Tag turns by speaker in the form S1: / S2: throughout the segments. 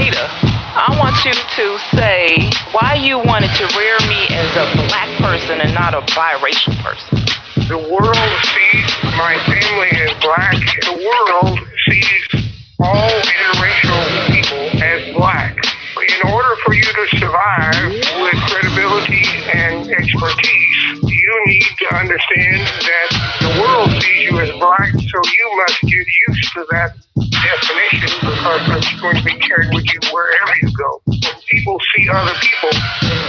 S1: Benita, I want you to say why you wanted to rear me as a black person and not a biracial person.
S2: The world sees my family as black. The world sees all interracial people as black. In order for you to survive with credibility and expertise, you need to understand that the world sees you as black, so you must get used to that definition because it's going to be carried with you wherever you go. When people see other people,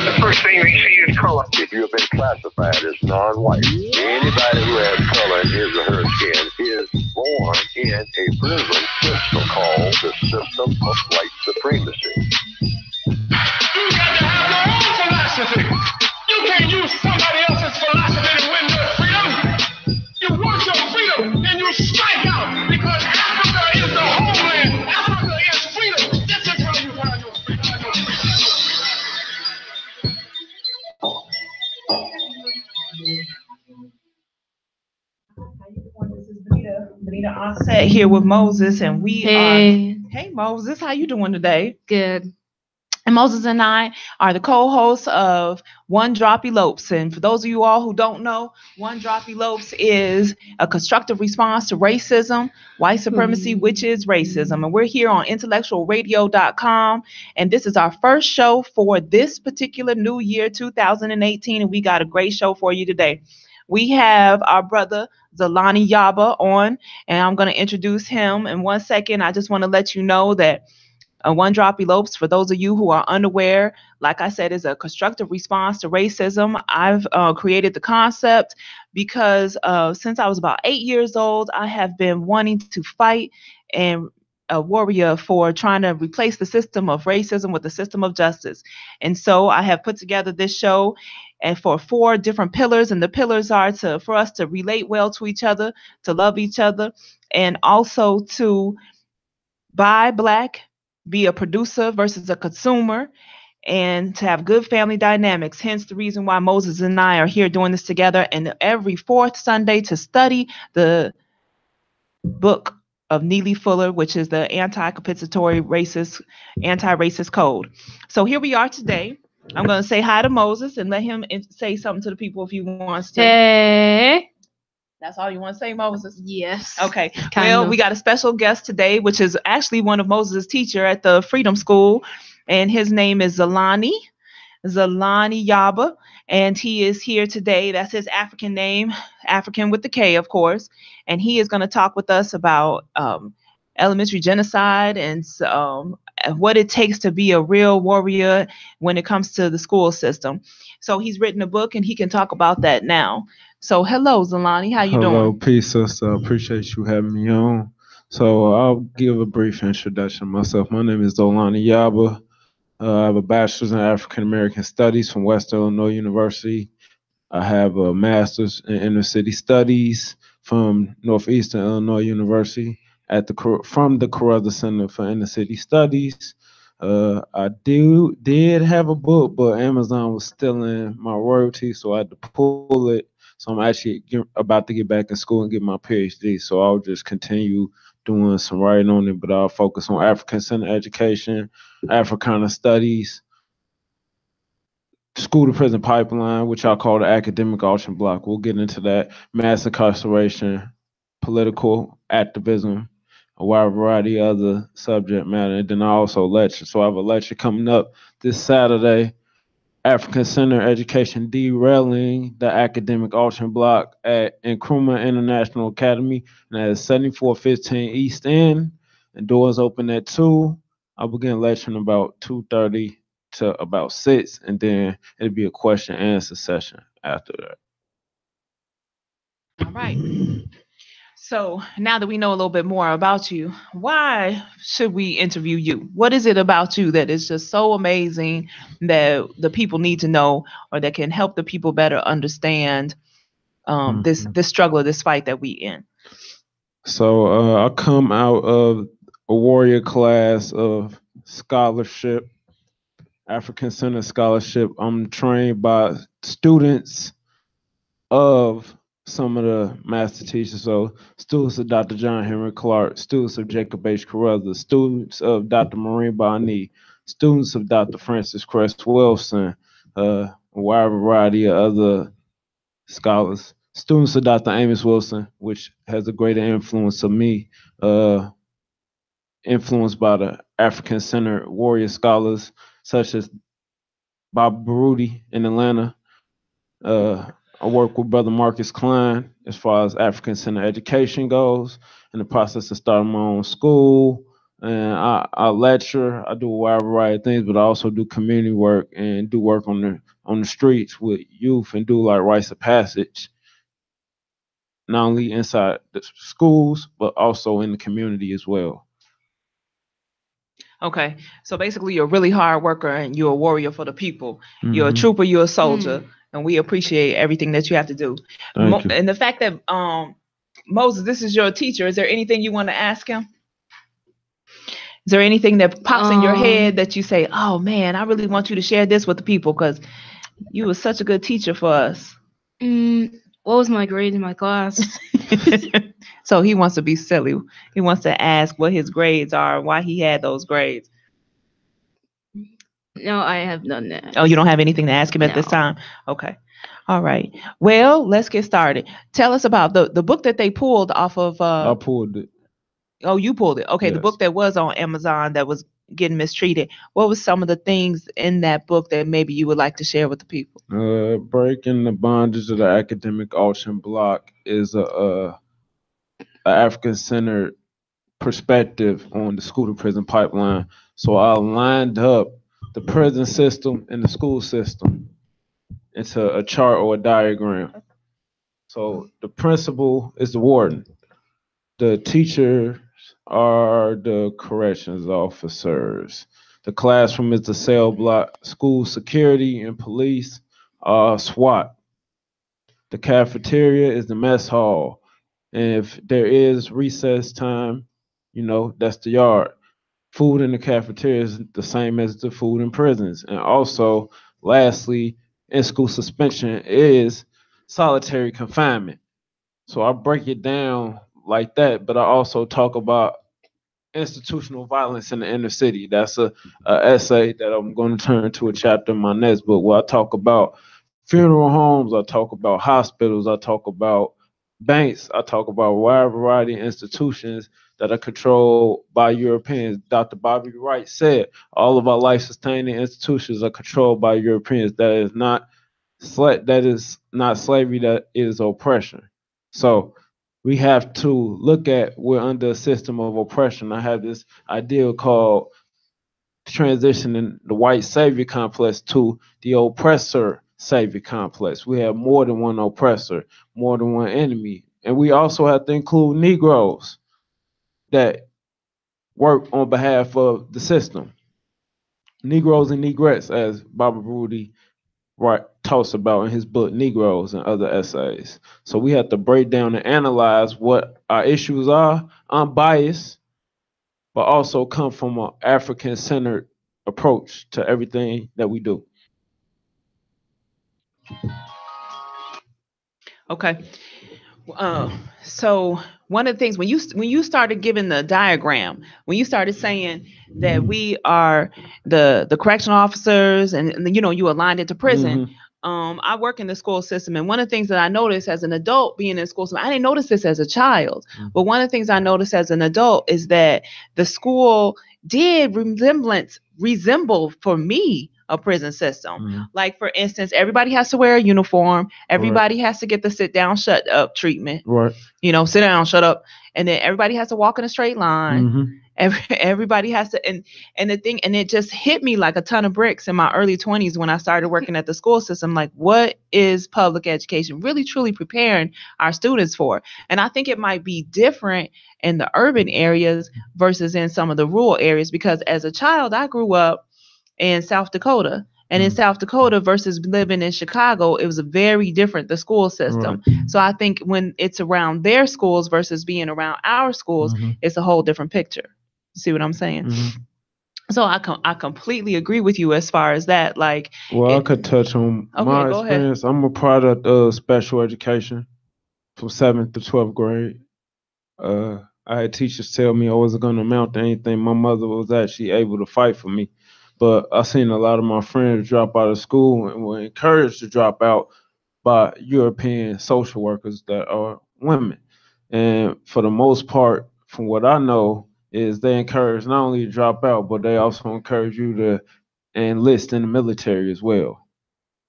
S2: the first thing they see is color.
S3: If you have been classified as non-white, anybody who has color in his or her skin is born in a prison system called the system of white supremacy.
S4: You got to have your own philosophy. You can't use somebody else's philosophy to win your freedom. You want your freedom, and you strike out because Africa is the homeland. Africa is freedom. This is how you find your freedom.
S1: How you doing? This is Benita Onset here with Moses, and we are. Hey Moses, how you doing today?
S5: Good.
S1: And Moses and I are the co-hosts of One Drop Elopes. And for those of you all who don't know, One Drop Elopes is a constructive response to racism, white supremacy, which is racism. And we're here on IntellectualRadio.com. And this is our first show for this particular new year, 2018. And we got a great show for you today. We have our brother Zalani Yaba on, and I'm going to introduce him in 1 second. I just want to let you know that One Drop Elopes, for those of you who are unaware, like I said, is a constructive response to racism. I've created the concept because since I was about 8 years old, I have been wanting to fight and a warrior for trying to replace the system of racism with the system of justice. And so I have put together this show and for 4 different pillars. And the pillars are for us to relate well to each other, to love each other, and also to buy black, be a producer versus a consumer, and to have good family dynamics. Hence the reason why Moses and I are here doing this together, and every 4th Sunday to study the book of Neely Fuller, which is the anti-compensatory anti-racist code. So here we are today. I'm going to say hi to Moses and let him say something to the people if he wants to.
S5: Hey.
S1: That's all you want to say, Moses?
S5: Yes.
S1: Okay. Well, we got a special guest today, which is actually one of Moses' teacher at the Freedom School, and his name is Zalani Yaba, and he is here today. That's his African name, African with the K, of course, and he is going to talk with us about elementary genocide and what it takes to be a real warrior when it comes to the school system. So he's written a book, and he can talk about that now. So hello, Zalani, how you doing?
S6: Hello, peace, sister. Appreciate you having me on. So I'll give a brief introduction of myself. My name is Zalani Yaba. I have a bachelor's in African American Studies from Western Illinois University. I have a master's in inner city studies from Northeastern Illinois University from the Carruthers Center for Inner City Studies. I did have a book, but Amazon was stealing my royalties, so I had to pull it. So I'm actually about to get back in school and get my PhD. So I'll just continue doing some writing on it, but I'll focus on African Center education, Africana studies, school to prison pipeline, which I call the academic auction block. We'll get into that. Mass incarceration, political activism, a wide variety of other subject matter. And then I also lecture. So I have a lecture coming up this Saturday, African Center Education Derailing the Academic Auction Block at Nkrumah International Academy, and that is 7415 East End, and doors open at 2. I'll begin lecturing about 2:30 to about 6, and then it'll be a question and answer session after that.
S1: All right. So now that we know a little bit more about you, why should we interview you? What is it about you that is just so amazing that the people need to know, or that can help the people better understand this struggle, this fight that we in?
S6: So I come out of a warrior class of scholarship, African Center scholarship. I'm trained by students of some of the master teachers. So students of Dr. John Henry Clark, students of Jacob H. Carruthers, students of Dr. Maureen Bonny, students of Dr. Francis Cress Wilson, a wide variety of other scholars, students of Dr. Amos Wilson, which has a greater influence of me, uh, influenced by the African centered warrior scholars such as Bob Baruti in Atlanta. Uh, I work with Brother Marcus Klein as far as African centered education goes, in the process of starting my own school. And I lecture, I do a wide variety of things, but I also do community work and do work on the streets with youth and do like rites of passage, not only inside the schools, but also in the community as well.
S1: Okay, so basically, you're a really hard worker and you're a warrior for the people. You're a
S6: Mhm.
S1: trooper, you're a soldier, and we appreciate everything that you have to do.
S6: Thank you.
S1: And the fact that Moses, this is your teacher. Is there anything you want to ask him? Is there anything that pops in your head that you say, "Oh man, I really want you to share this with the people because you were such a good teacher for us"?
S5: What was my grade in my class?
S1: So he wants to be silly. He wants to ask what his grades are, why he had those grades.
S5: No, I have done that.
S1: Oh, you don't have anything to ask him at this
S5: No.
S1: time? Okay. All right. Well, let's get started. Tell us about the book that they pulled off of.
S6: I pulled it.
S1: Oh, you pulled it. Okay, the
S6: Yes.
S1: book that was on Amazon that was getting mistreated. What was some of the things in that book that maybe you would like to share with the people?
S6: Breaking the bondage of the academic auction block is a African centered perspective on the school to prison pipeline. So I lined up the prison system and the school system into a chart or a diagram. So the principal is the warden. The teachers are the corrections officers. The classroom is the cell block. School security and police are SWAT. The cafeteria is the mess hall. And if there is recess time, that's the yard. Food in the cafeteria is the same as the food in prisons. And also, lastly, in school suspension is solitary confinement. So I break it down like that, but I also talk about institutional violence in the inner city. That's a essay that I'm going to turn to a chapter in my next book where I talk about funeral homes, I talk about hospitals, I talk about banks, I talk about a wide variety of institutions that are controlled by Europeans. Dr. Bobby Wright said all of our life-sustaining institutions are controlled by Europeans. That is not slavery, that is oppression. So we have to look at we're under a system of oppression. I have this idea called transitioning the white savior complex to the oppressor savior complex. We have more than one oppressor, more than one enemy. And we also have to include Negroes that work on behalf of the system. Negroes and Negrettes, as Baba Rudy talks about in his book Negroes and other essays. So we have to break down and analyze what our issues are, unbiased, but also come from an African-centered approach to everything that we do.
S1: Okay. So one of the things when you started giving the diagram, when you started saying that we are the correctional officers and you aligned it to prison. I work in the school system, and one of the things that I noticed as an adult being in the school system, I didn't notice this as a child, but one of the things I noticed as an adult is that the school did resemble for me a prison system. Like, for instance, everybody has to wear a uniform. Everybody has to get the sit down, shut up treatment.
S6: Right.
S1: Sit down, shut up. And then everybody has to walk in a straight line. Everybody has to, and it just hit me like a ton of bricks in my early 20s when I started working at the school system. Like, what is public education really truly preparing our students for? And I think it might be different in the urban areas versus in some of the rural areas, because as a child, I grew up in South Dakota. And in South Dakota versus living in Chicago, it was very different, the school system. So I think when it's around their schools versus being around our schools, it's a whole different picture. See what I'm saying? So I completely agree with you as far as that. Like,
S6: I could touch on my experience. I'm a product of special education. from 7th to 12th grade. I had teachers tell me I wasn't going to amount to anything. My mother was actually able to fight for me. But I seen a lot of my friends drop out of school and were encouraged to drop out by European social workers that are women. And for the most part, from what I know, is they encourage not only to drop out, but they also encourage you to enlist in the military as well.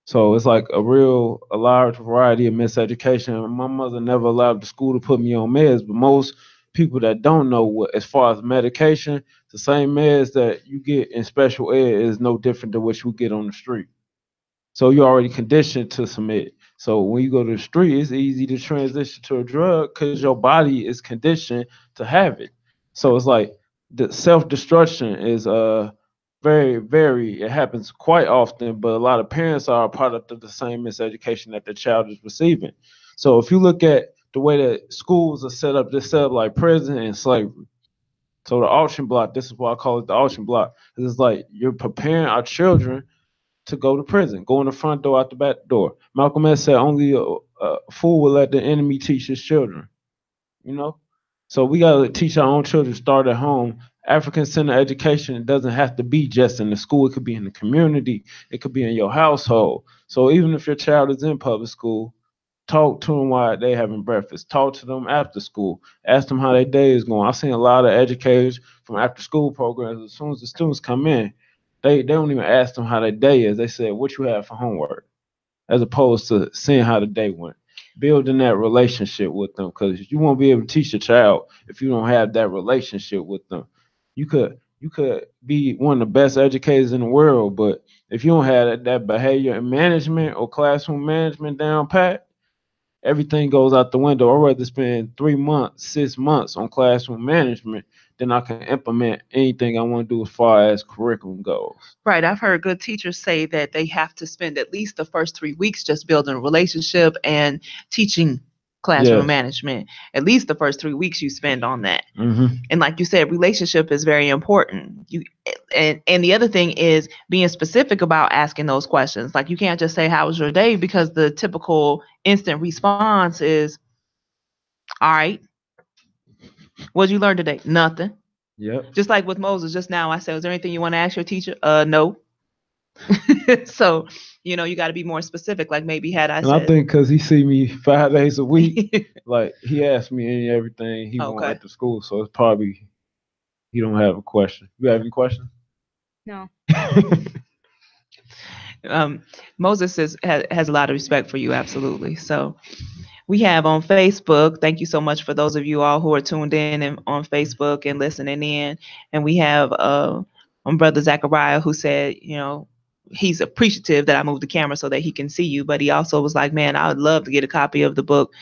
S6: So it's like a large variety of miseducation. My mother never allowed the school to put me on meds, but most people that don't know what, as far as medication, the same meds that you get in special ed is no different than what you get on the street. So you're already conditioned to submit. So when you go to the street, it's easy to transition to a drug because your body is conditioned to have it. So it's like the self destruction is very it happens quite often, but a lot of parents are a product of the same miseducation that the child is receiving. So if you look at the way that schools are set up, they're set up like prison and slavery. So the auction block, this is why I call it the auction block. It's like you're preparing our children to go to prison, go in the front door, out the back door. Malcolm X said only a fool will let the enemy teach his children. You know, so we gotta teach our own children. Start at home. African centered education doesn't have to be just in the school. It could be in the community. It could be in your household. So even if your child is in public school, talk to them while they having breakfast. Talk to them after school. Ask them how their day is going. I've seen a lot of educators from after school programs. As soon as the students come in, they don't even ask them how their day is. They say, "What you have for homework?" As opposed to seeing how the day went. Building that relationship with them, because you won't be able to teach a child if you don't have that relationship with them. You could be one of the best educators in the world, but if you don't have that behavior and management or classroom management down pat, everything goes out the window. I'd rather spend 3 months, 6 months on classroom management than I can implement anything I want to do as far as curriculum goes.
S1: Right. I've heard good teachers say that they have to spend at least the first 3 weeks just building a relationship and teaching classroom
S6: Yes.
S1: management. At least the first 3 weeks you spend on that.
S6: Hmm.
S1: And like you said, relationship is very important. And the other thing is being specific about asking those questions. Like you can't just say, "How was your day?" because the typical instant response is, "All right. What'd you learn today?" "Nothing."
S6: Yep.
S1: Just like with Moses just now, I said, "Was there anything you want to ask your teacher?" No. So, you got to be more specific. Like maybe had I
S6: And I
S1: said,
S6: think because he see me 5 days a week, like he asked me any everything he want
S1: Okay.
S6: at the school, so it's probably he don't have a question. You have any questions?
S5: No.
S1: Moses has a lot of respect for you, absolutely. So we have on Facebook. Thank you so much for those of you all who are tuned in and on Facebook and listening in. And we have on Brother Zachariah who said, he's appreciative that I moved the camera so that he can see you. But he also was like, "Man, I would love to get a copy of the book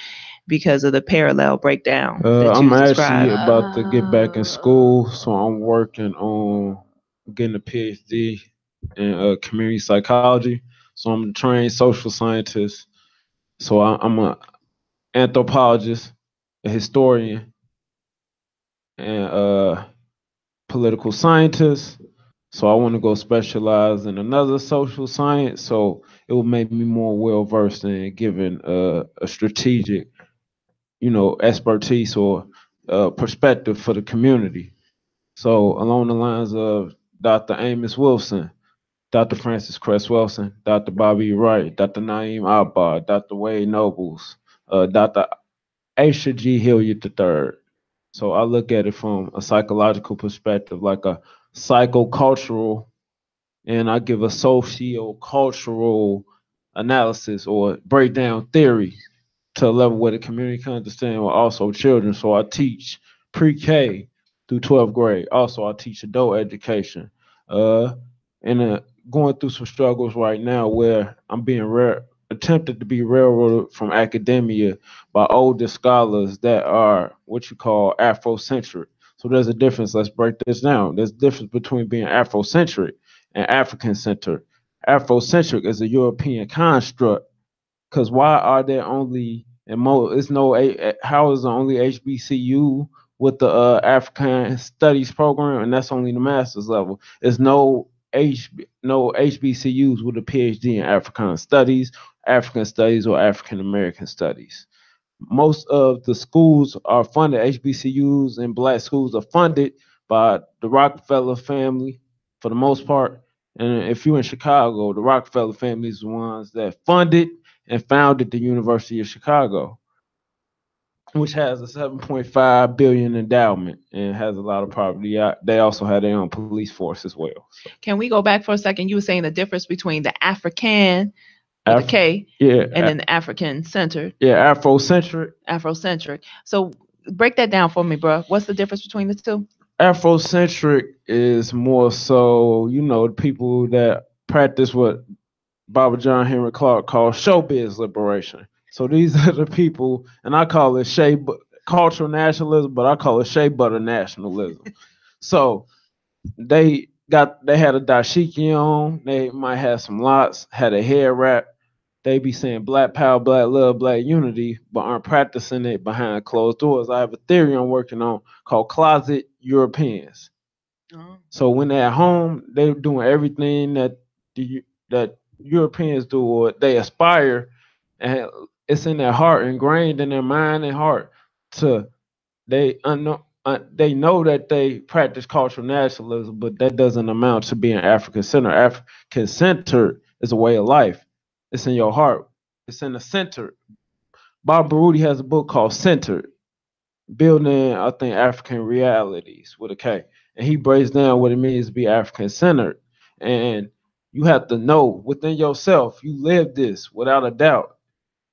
S1: because of the parallel breakdown that
S6: I'm
S1: you
S6: actually
S1: described."
S6: about to get back in school, so I'm working on getting a PhD in community psychology. So I'm a trained social scientist. So I'm a anthropologist, a historian, and political scientist. So I want to go specialize in another social science. So it will make me more well versed in giving a strategic, expertise or perspective for the community. So along the lines of Dr. Amos Wilson, Dr. Francis Cress Wilson, Dr. Bobby Wright, Dr. Naeem Abba, Dr. Wade Nobles, Dr. Aisha G. Hilliard III. So I look at it from a psychological perspective, like a psychocultural, and I give a socio-cultural analysis or breakdown theory to a level where the community can understand, or also children. So I teach pre-K through 12th grade. Also, I teach adult education. Uh, and going through some struggles right now where I'm being attempted to be railroaded from academia by older scholars that are what you call Afrocentric. So there's a difference. Let's break this down. There's a difference between being Afrocentric and African centered. Afrocentric is a European construct, because why are there only and it's no how is the only HBCU with the African Studies program, and that's only the master's level. There's no HBCUs with a PhD in African Studies, or African American Studies. Most of the schools are funded, HBCUs and black schools are funded by the Rockefeller family for the most part. And if you're in Chicago, the Rockefeller family is the ones that funded and founded the University of Chicago, which has a 7.5 billion endowment and has a lot of property. They also have their own police force as well. So,
S1: Can we go back for a second? You were saying the difference between the African with a
S6: Af-
S1: K
S6: yeah,
S1: and then the African centered,
S6: yeah, Afrocentric.
S1: Afrocentric. So break that down for me, bro. What's the difference between the two?
S6: Afrocentric is more so, the people that practice what Baba John Henry Clark calls showbiz liberation. So these are the people, and I call it cultural nationalism, but I call it shea butter nationalism. So they had a dashiki on, they might have some lots, had a hair wrap. They be saying black power, black love, black unity, but aren't practicing it behind closed doors. I have a theory I'm working on called closet Europeans.
S1: Oh.
S6: So when they're at home, they're doing everything that Europeans do, or they aspire, and it's in their heart, ingrained in their mind and heart. To they know that they practice cultural nationalism, but that doesn't amount to being African centered. African centered is a way of life. It's in your heart. It's in the center. Bob Baruti has a book called Centered, building, I think, African realities with a K. And he breaks down what it means to be African centered. And you have to know within yourself, you live this without a doubt,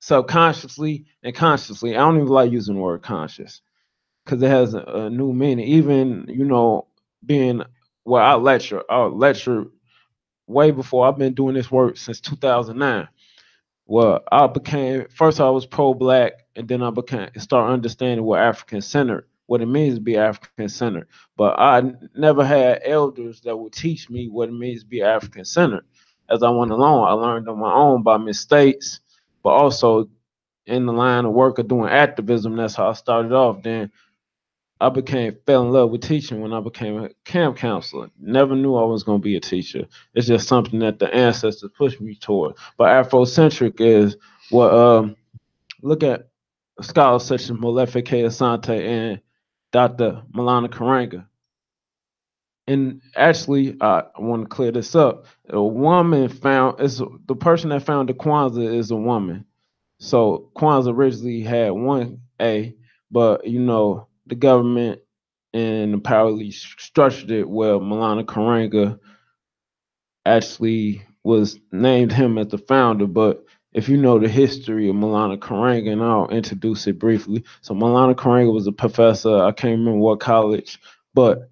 S6: subconsciously and consciously. I don't even like using the word conscious because it has a new meaning. Even, being where I lecture way before. I've been doing this work since 2009. Well, I became first I was pro-black, and then I became start understanding what African centered, what it means to be African centered. But never had elders that would teach me what it means to be African centered. As I went along, I learned on my own by mistakes, but also in the line of work of doing activism. That's how I started off. Then I fell in love with teaching when I became a camp counselor. Never knew I was going to be a teacher. It's just something that the ancestors pushed me toward. But Afrocentric is what look at scholars such as Molefe K. Asante and Dr. Malana Karanga. And actually, I want to clear this up. A woman the person that founded Kwanzaa is a woman. So Kwanzaa originally had one A, but the government and the power elite structured it where Malana Karanga actually was named him as the founder. But if you know the history of Malana Karanga, and I'll introduce it briefly. So Malana Karanga was a professor. I can't remember what college, but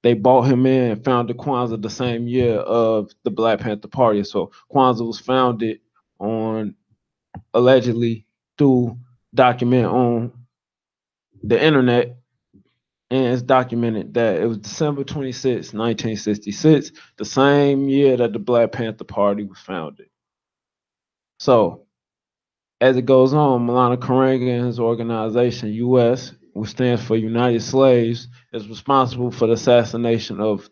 S6: they bought him in and founded Kwanzaa the same year of the Black Panther Party. So Kwanzaa was founded on allegedly through document on the internet, and it's documented that it was December 26, 1966, the same year that the Black Panther Party was founded. So as it goes on, Malana Karanga and his organization, U.S., which stands for United Slaves, is responsible for the assassination of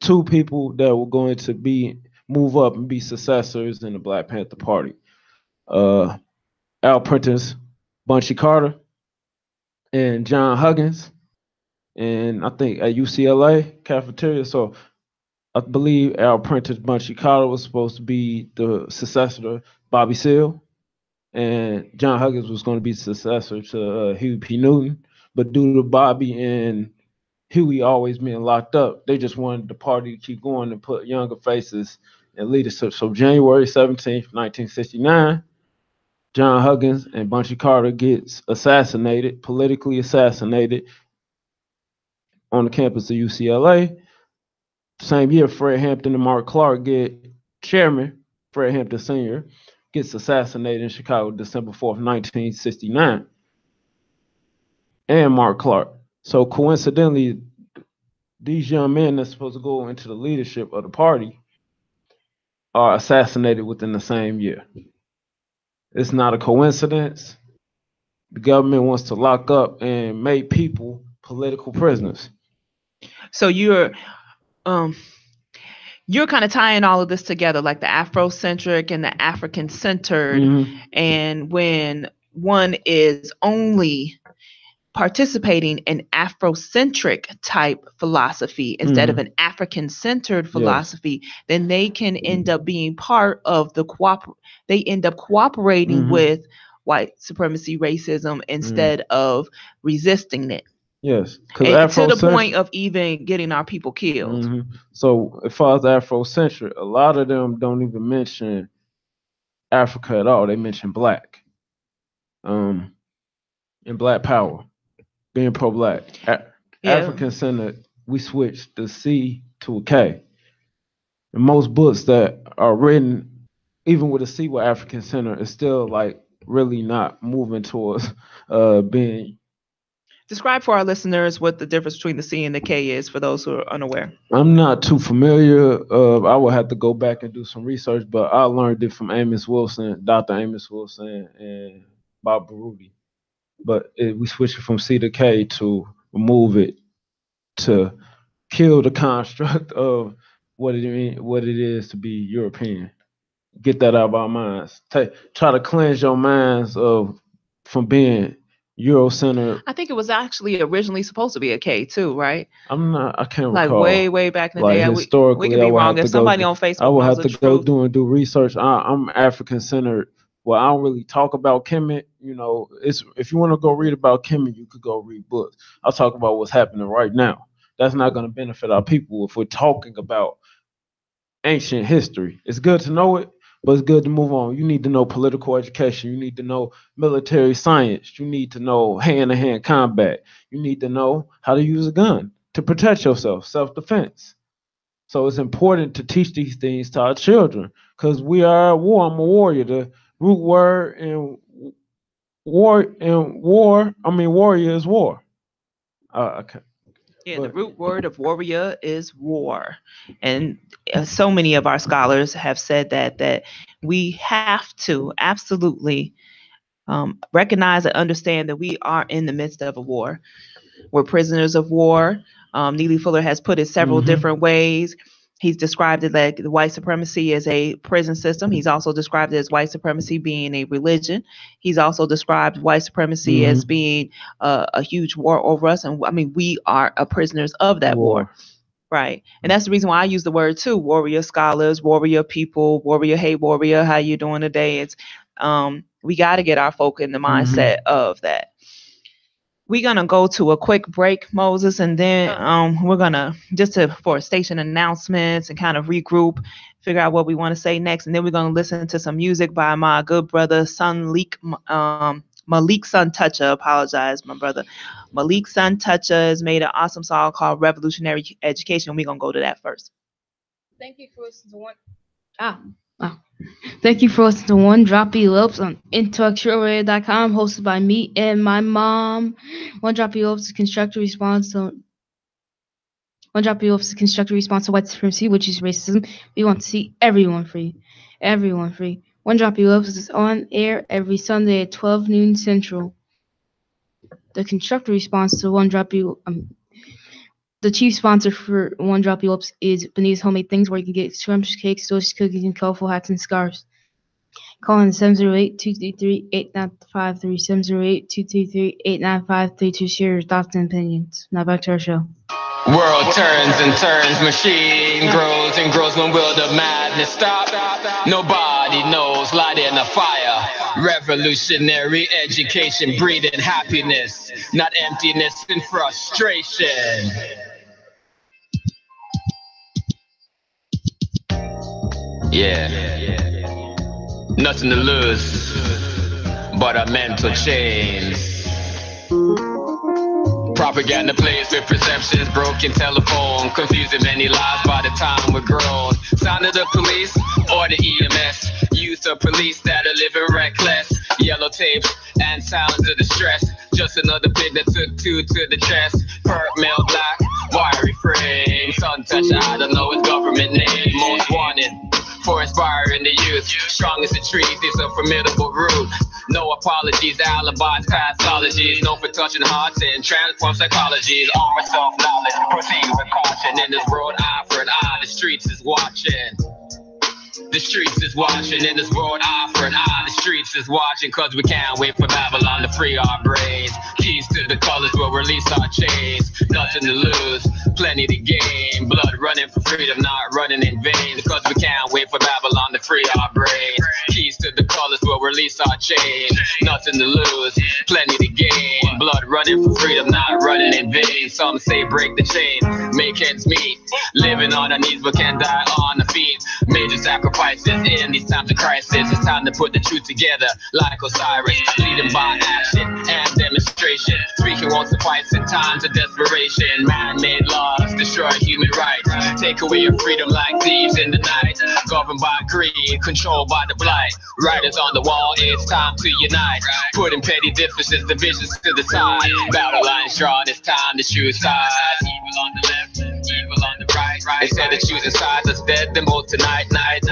S6: two people that were going to move up and be successors in the Black Panther Party. Al Prentice, Bunchy Carter, and John Huggins, and I think at UCLA cafeteria. So I believe Al Prentice, Bunchy Carter was supposed to be the successor to Bobby Seale, and John Huggins was going to be the successor to Huey P. Newton. But due to Bobby and Huey always being locked up, they just wanted the party to keep going and put younger faces in leadership. So January 17th, 1969, John Huggins and Bunchy Carter gets assassinated, politically assassinated on the campus of UCLA. Same year, Fred Hampton and Mark Clark chairman, Fred Hampton Sr., gets assassinated in Chicago December 4th, 1969, and Mark Clark. So coincidentally, these young men that's supposed to go into the leadership of the party are assassinated within the same year. It's not a coincidence. The government wants to lock up and make people political prisoners.
S1: So you're kind of tying all of this together, like the Afrocentric and the African centered.
S6: Mhm.
S1: And when one is only participating in Afrocentric type philosophy instead of an African-centered philosophy, then they can end up being part of the they end up cooperating with white supremacy, racism instead of resisting it.
S6: Yes, because
S1: to the point of even getting our people killed.
S6: So as far as Afrocentric, a lot of them don't even mention Africa at all. They mention black, and black power, being pro-black. African-centered, we switched the C to a K. And most books that are written, even with a C with African-centered, is still like really not moving towards being.
S1: Describe for our listeners what the difference between the C and the K is for those who are unaware.
S6: I'm not too familiar. I would have to go back and do some research, but I learned it from Amos Wilson, Dr. Amos Wilson, and Bob Baruti. But we switched it from C to K to remove it, to kill the construct of what it is to be European. Get that out of our minds. Try to cleanse your minds from being Eurocentered.
S1: I think it was actually originally supposed to be a K too, right?
S6: I can't
S1: like
S6: recall.
S1: way back in the day.
S6: Historically,
S1: we could be wrong. If somebody on Facebook
S6: I would have to go do research. I'm African-centered. Well, I don't really talk about Kemet. If you want to go read about Kemet, you could go read books. I'll talk about what's happening right now. That's not going to benefit our people if we're talking about ancient history. It's good to know it, but it's good to move on. You need to know political education. You need to know military science. You need to know hand-to-hand combat. You need to know how to use a gun to protect yourself, self-defense. So it's important to teach these things to our children because we are at war. I'm a warrior. The root word in warrior is war. Okay.
S1: Yeah, the root word of warrior is war. And so many of our scholars have said that we have to absolutely recognize and understand that we are in the midst of a war. We're prisoners of war. Neely Fuller has put it several different ways. He's described it like the white supremacy as a prison system. He's also described it as white supremacy being a religion. He's also described white supremacy as being a huge war over us. And I mean, we are prisoners of that war. Right. And that's the reason why I use the word too. Warrior scholars, warrior people, warrior, hey, warrior, how you doing today? It's we got to get our folk in the mindset of that. We're going to go to a quick break, Moses, and then we're going to for station announcements and kind of regroup, figure out what we want to say next. And then we're going to listen to some music by my good brother, Malik Suntoucher. Apologize, my brother. Malik Suntoucher has made an awesome song called Revolutionary Education. We're going to go to that first.
S5: Thank you for listening to Thank you for listening to One Drop Elopes on IntellectualRadio.com, hosted by me and my mom. One Drop Elopes is a constructive response to white supremacy, which is racism. We want to see everyone free. Everyone free. One Drop Elopes is on air every Sunday at 12 noon Central. The constructive response to One Drop the chief sponsor for One Drop Elopes is Benita's Homemade Things, where you can get scrumptious cakes, delicious cookies, and colorful hats and scarves. Call in 708-233-8953, 708-233-8953 to share your thoughts and opinions. Now back to our show.
S7: World turns and turns, machine grows and grows. When will the madness stop? Nobody knows, light in the fire. Revolutionary education, breeding happiness, not emptiness and frustration. Yeah. Nothing to lose but our mental chains. Propaganda plays with perceptions, broken telephone, confusing many lives by the time we're grown. Sound of the police or the EMS, use of police that are living reckless. Yellow tapes and sounds of distress, just another pig that took two to the chest. Perk male black, wiry frame, sun toucher, I don't know his government name. Most wanted for inspiring the youth, strong as a tree, it's a formidable root. No apologies, alibis, pathologies, known for touching hearts and transform psychologies. Armor self-knowledge, proceed with caution. In this world, eye for an eye, the streets is watching. The streets is watching in this world eye for an eye. The streets is watching cause we can't wait for Babylon to free our brains. Keys to the colors will release our chains. Nothing to lose, plenty to gain. Blood running for freedom, not running in vain. Because we can't wait for Babylon to free our brains. Keys to the colors will release our chains. Nothing to lose, plenty to gain. Blood running for freedom, not running in vain. Some say break the chain, make ends meet. Living on our knees but can't die on the feet. Major sacrifices in these times of crisis. It's time to put the truth together like Osiris. Leading by action and demonstration. Speaking won't suffice in times of desperation. Man-made laws destroy human rights. Take away your freedom like thieves in the night. Governed by greed, controlled by the blight. Writers on the wall, it's time to unite. Putting petty differences, divisions to the side. Battle lines drawn, it's time to choose sides. Evil on the left, evil on the right. Instead of choosing sides, let's dead them both tonight, night.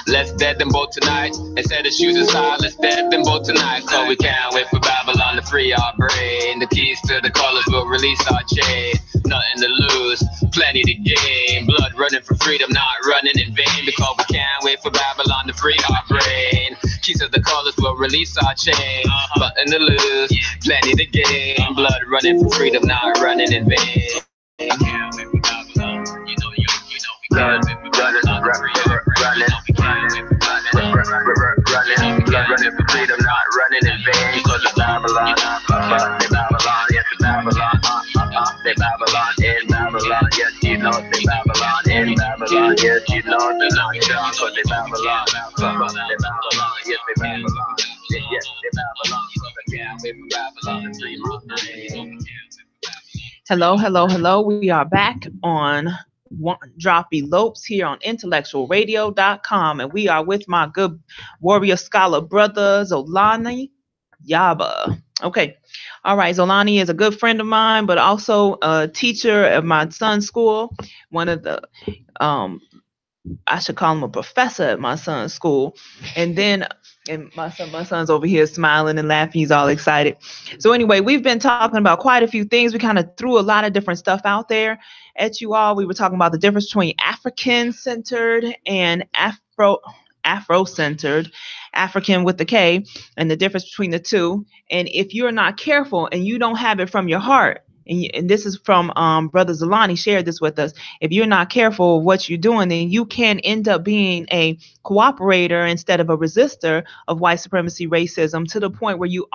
S7: Let's dead them both tonight. Instead of choosing sides, let's dead them both tonight. So we can't wait for Babylon to free our brain. The keys to the colors will release our chain. Nothing to lose, plenty to gain. Blood running for freedom, not running in vain. Because we can't wait for Babylon to free our brain. Keys to the colors will release our chain. Nothing to lose, plenty to gain. Blood running for freedom, not running in vain. We can't wait for Babylon. You know we can't wait for Babylon to free our brain. Blood running for freedom, not running in vain. Cause it's Babylon, they Babylon, yes, it's Babylon, they Babylon, in Babylon, yes, you know, they Babylon, in Babylon, yes, you know, they're not young, cause they Babylon, yes, they Babylon, yes, they Babylon, cause I can't wait for Babylon to free my brain.
S1: Hello, hello, hello. We are back on One Drop Elopes here on IntellectualRadio.com, and we are with my good warrior scholar brother Zolani Yaba. Okay, all right. Zolani is a good friend of mine, but also a teacher at my son's school. One of the I should call him a professor at my son's school. And my son's over here smiling and laughing. He's all excited. So anyway, we've been talking about quite a few things. We kind of threw a lot of different stuff out there at you all. We were talking about the difference between African-centered and Afro-centered, African with the K, and the difference between the two. And if you're not careful and you don't have it from your heart, and this is from Brother Zolani shared this with us. If you're not careful of what you're doing, then you can end up being a cooperator instead of a resistor of white supremacy racism to the point where you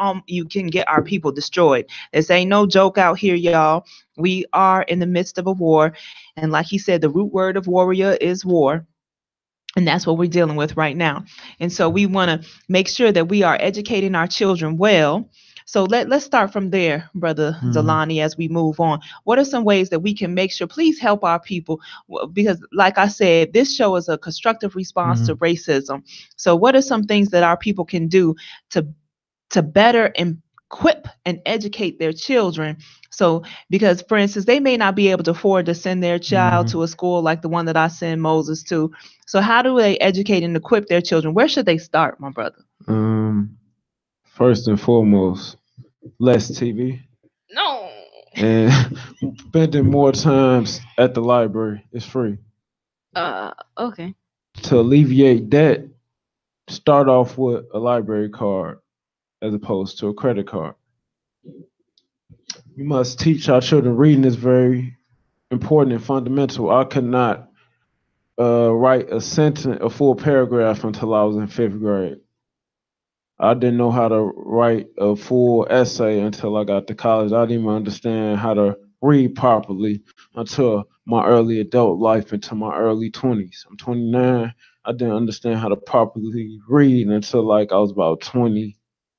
S1: can get our people destroyed. This ain't no joke out here, y'all. We are in the midst of a war. And like he said, the root word of warrior is war. And that's what we're dealing with right now. And so we want to make sure that we are educating our children well. So let's start from there, Brother Zolani, as we move on. What are some ways that we can make sure, please help our people? Because like I said, this show is a constructive response to racism. So what are some things that our people can do to better equip and educate their children? So, because for instance, they may not be able to afford to send their child to a school like the one that I send Moses to. So how do they educate and equip their children? Where should they start, my brother?
S6: First and foremost, less TV.
S5: No.
S6: And spending more times at the library. It's free.
S5: Okay.
S6: To alleviate that, start off with a library card as opposed to a credit card. You must teach our children reading is very important and fundamental. I could not write a full paragraph until I was in 5th grade. I didn't know how to write a full essay until I got to college. I didn't even understand how to read properly until my early adult life, into my early 20s. I'm 29. I didn't understand how to properly read until like I was about 20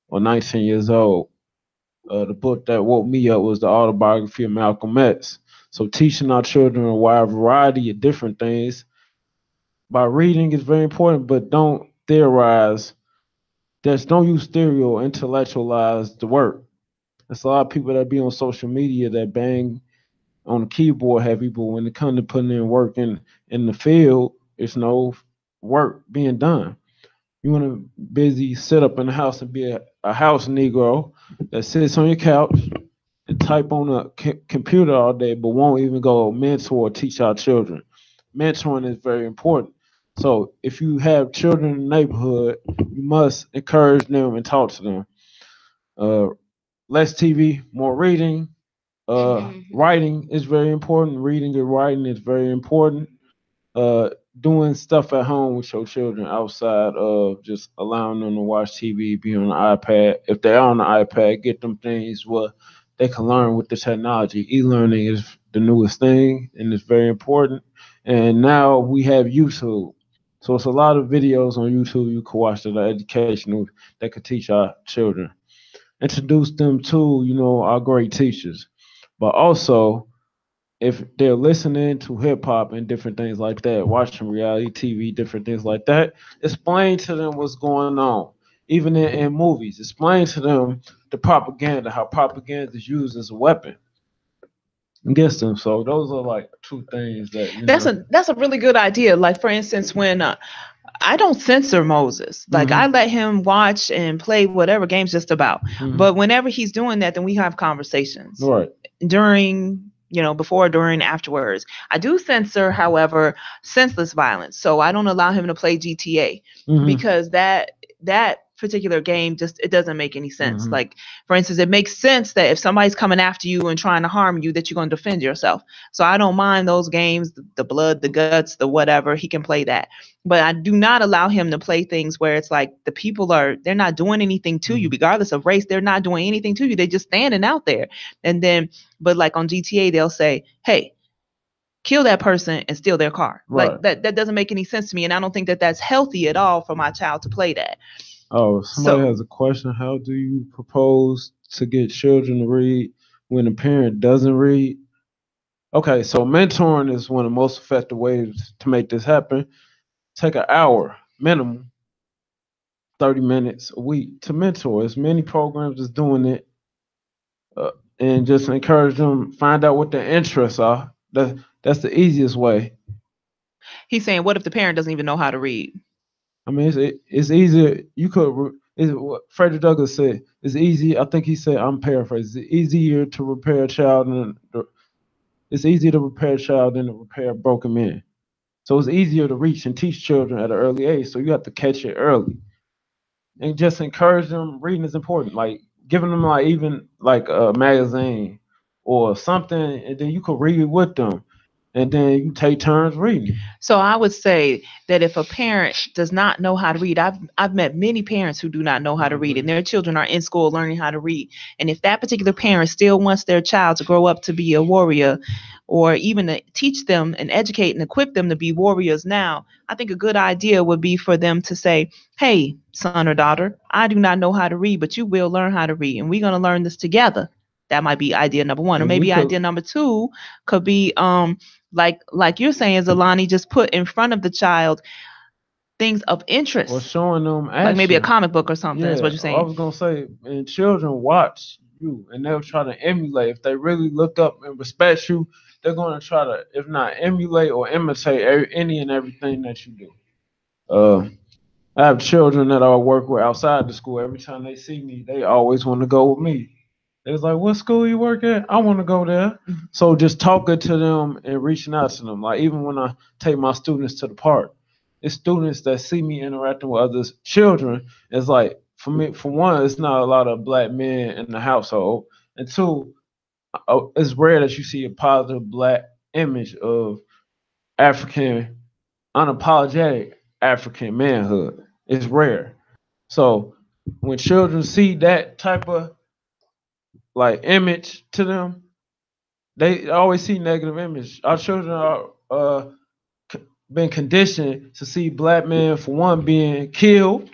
S6: or 19 years old. The book that woke me up was the autobiography of Malcolm X. So teaching our children a wide variety of different things by reading is very important, but don't theorize. Don't use theory or intellectualize the work. There's a lot of people that be on social media that bang on the keyboard heavy, but when it comes to putting in work in the field, it's no work being done. You want to busy sit up in the house and be a house Negro that sits on your couch and type on a computer all day, but won't even go mentor or teach our children. Mentoring is very important. So if you have children in the neighborhood, you must encourage them and talk to them. Uh, Less TV, more reading. Writing is very important. Reading and writing is very important. uh Doing stuff at home with your children outside of just allowing them to watch TV, be on the iPad. If they're on the iPad, get them things where they can learn with the technology. E-learning is the newest thing and it's very important. And now we have YouTube. So it's a lot of videos on YouTube you can watch that are educational that could teach our children. Introduce them to, our great teachers. But also if they're listening to hip hop and different things like that, watching reality TV, different things like that, explain to them what's going on. Even in movies, explain to them the propaganda, how propaganda is used as a weapon against them. So those are like two things that
S1: That's a really good idea. Like for instance, when I don't censor Moses. Like I let him watch and play whatever games just about. But whenever he's doing that, then we have conversations
S6: right.
S1: during, before, during, afterwards. I do censor, however, senseless violence. So I don't allow him to play GTA because that particular game just it doesn't make any sense. Like for instance, it makes sense that if somebody's coming after you and trying to harm you, that you're going to defend yourself. So I don't mind those games, the blood, the guts, the whatever. He can play that. But I do not allow him to play things where it's like the people they're not doing anything to you, regardless of race. They're not doing anything to you. They're just standing out there. And then, but like on GTA, they'll say, hey, kill that person and steal their car.
S6: Right.
S1: Like that doesn't make any sense to me. And I don't think that that's healthy at all for my child to play that.
S6: Oh, somebody has a question. How do you propose to get children to read when a parent doesn't read? Okay, so mentoring is one of the most effective ways to make this happen. Take an hour minimum, 30 minutes a week to mentor. As many programs is doing it, and just encourage them, find out what their interests are. That's the easiest way.
S1: He's saying, what if the parent doesn't even know how to read?
S6: I mean, it's easier. You could. Is what Frederick Douglass said. It's easy. I think he said. I'm paraphrasing. It's easier to repair a child than it's easier to repair a child than to repair a broken man. So it's easier to reach and teach children at an early age. So you have to catch it early, and just encourage them. Reading is important. Like giving them like even like a magazine or something, and then you could read it with them, and then you take turns reading.
S1: So I would say that if a parent does not know how to read, I've met many parents who do not know how to read, and their children are in school learning how to read. And if that particular parent still wants their child to grow up to be a warrior, or even to teach them and educate and equip them to be warriors now, I think a good idea would be for them to say, hey, son or daughter, I do not know how to read, but you will learn how to read, and we're going to learn this together. That might be idea number one. Or maybe idea number two could be like you're saying, Zalani, just put in front of the child things of interest.
S6: Or showing them action.
S1: Like maybe a comic book or something, is what you're saying.
S6: I was gonna say, and children watch you and they'll try to emulate. If they really look up and respect you, they're gonna try to, if not emulate or imitate any and everything that you do. I have children that I work with outside the school. Every time they see me, they always want to go with me. They was like, what school you work at? I want to go there. So just talking to them and reaching out to them. Like even when I take my students to the park, it's students that see me interacting with other children. It's like, for me, for one, it's not a lot of black men in the household. And two, it's rare that you see a positive black image of African, unapologetic African manhood. It's rare. So when children see that type of like image to them, they always see negative image. Our children are been conditioned to see black men, for one, being killed,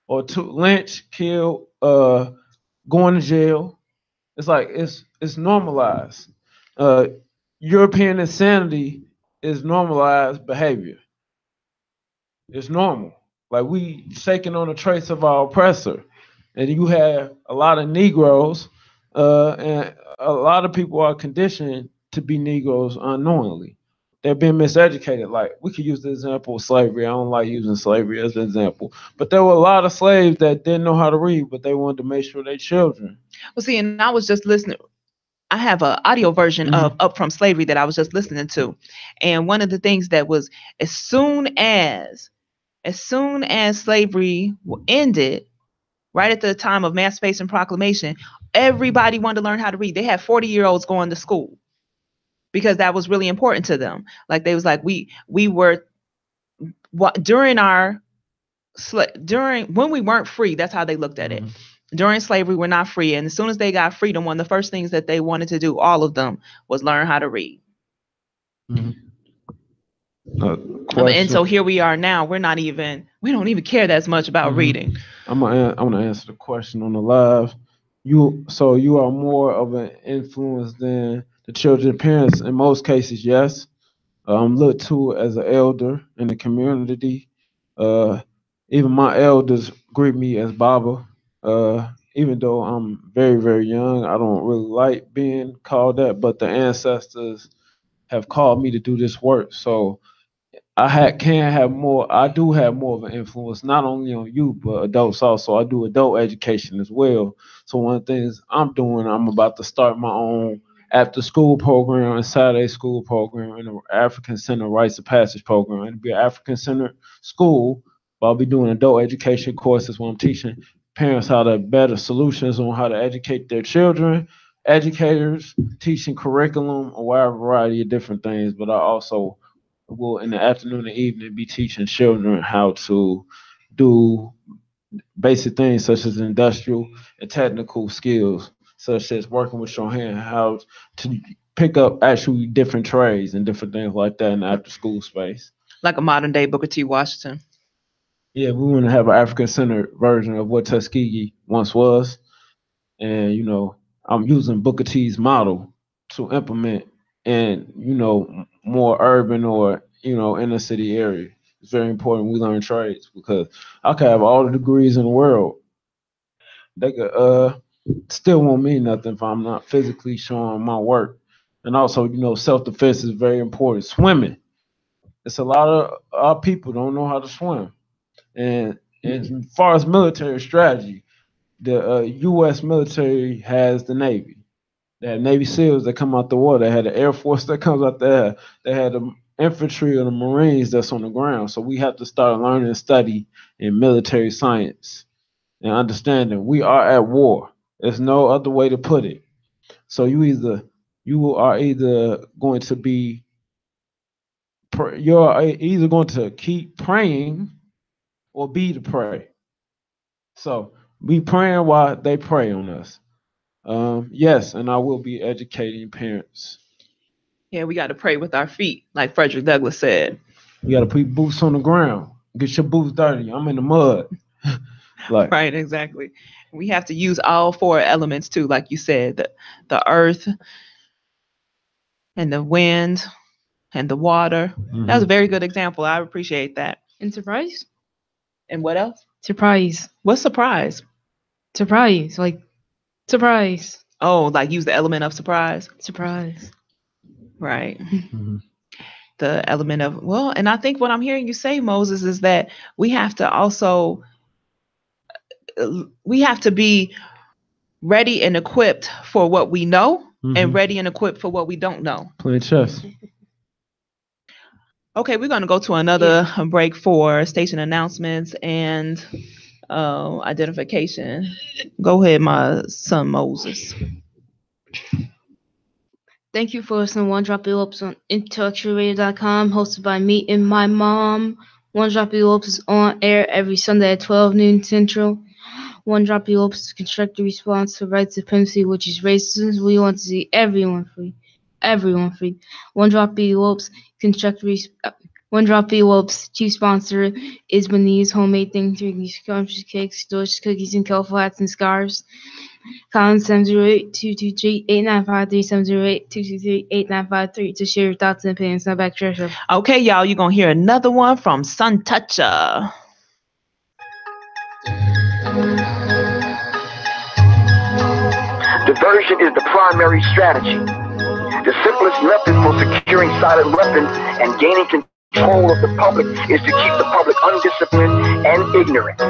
S6: or two, lynched, killed, going to jail. It's like it's normalized. Uh, European insanity is normalized behavior. It's normal. Like we shaking on the trace of our oppressor, and you have a lot of Negroes, and a lot of people are conditioned to be Negroes unknowingly. They're being miseducated. Like we could use the example of slavery. I don't like using slavery as an example, but there were a lot of slaves that didn't know how to read, but they wanted to make sure their children.
S1: Well, see, and I was just listening. I have a audio version of Up From Slavery that I was just listening to. And one of the things that was, as soon as slavery ended, right at the time of Emancipation Proclamation, everybody wanted to learn how to read. They had 40-year-olds going to school because that was really important to them. Like they was like, we were during when we weren't free, that's how they looked at it. During slavery, we're not free. And as soon as they got freedom, one of the first things that they wanted to do, all of them, was learn how to read. And so here we are now. We don't even care that much about reading.
S6: I want to answer the question on the live. You are more of an influence than the children's parents in most cases, yes. I'm looked to as an elder in the community. Even my elders greet me as Baba. Even though I'm very, very young, I don't really like being called that, but the ancestors have called me to do this work. So I do have more of an influence, not only on you, but adults also. I do adult education as well. So one of the things I'm about to start my own after school program and Saturday school program and an African Center Rites of Passage program. It'll be an African Center school, but I'll be doing adult education courses where I'm teaching parents how to better solutions on how to educate their children, educators, teaching curriculum, a wide variety of different things. But I also will in the afternoon and evening be teaching children how to do basic things such as industrial and technical skills, such as working with your hand, how to pick up actually different trades and different things like that in the after school space.
S1: Like a modern day Booker T. Washington.
S6: Yeah, we want to have an African centered version of what Tuskegee once was. And, I'm using Booker T's model to implement in, more urban or, inner city area. It's very important we learn trades because I could have all the degrees in the world. They could still won't mean nothing if I'm not physically showing my work. And also, self-defense is very important. Swimming. It's a lot of our people don't know how to swim. And as far as military strategy, the U.S. military has the Navy. They have Navy SEALs that come out the water. They had the Air Force that comes out there. They had the infantry or the Marines that's on the ground. So we have to start learning and study in military science and understanding we are at war. There's no other way to put it. So you are either going to keep praying or be the prey. So be praying while they pray on us. Yes, and I will be educating parents.
S1: Yeah, we got to pray with our feet, like Frederick Douglass said.
S6: You got to put boots on the ground. Get your boots dirty. I'm in the mud.
S1: Right, exactly. We have to use all four elements too, like you said, the earth and the wind and the water. That was a very good example. I appreciate that.
S5: And surprise?
S1: And what else?
S5: Surprise.
S1: What's surprise?
S5: Surprise. Like, surprise.
S1: Oh, like use the element of surprise?
S5: Surprise.
S1: Right. The element of, and I think what I'm hearing you say, Moses, is that we have to be ready and equipped for what we know and ready and equipped for what we don't know.
S6: Playing chess.
S1: Okay, we're going to go to another break for station announcements and identification. Go ahead, my son Moses.
S5: Thank you for listening to One Drop Elopes on IntellectualRadio.com, hosted by me and my mom. One Drop Elopes is on air every Sunday at 12 noon Central. One Drop Elopes is a constructive response to white supremacy, which is racism. We want to see everyone free. Everyone free. One Drop Elopes chief sponsor is Beniz Homemade Things, scrumptious cakes, delicious cookies, and colorful hats and scarves. Call 708-223-8953, 708-223-8953 to share your thoughts and opinions. Now back to your show.
S1: Okay, y'all, you're going to hear another one from Sun Toucher.
S8: Diversion is the primary strategy. The simplest method for securing silent weapons and gaining control
S3: goal of the public is to keep the public undisciplined and ignorant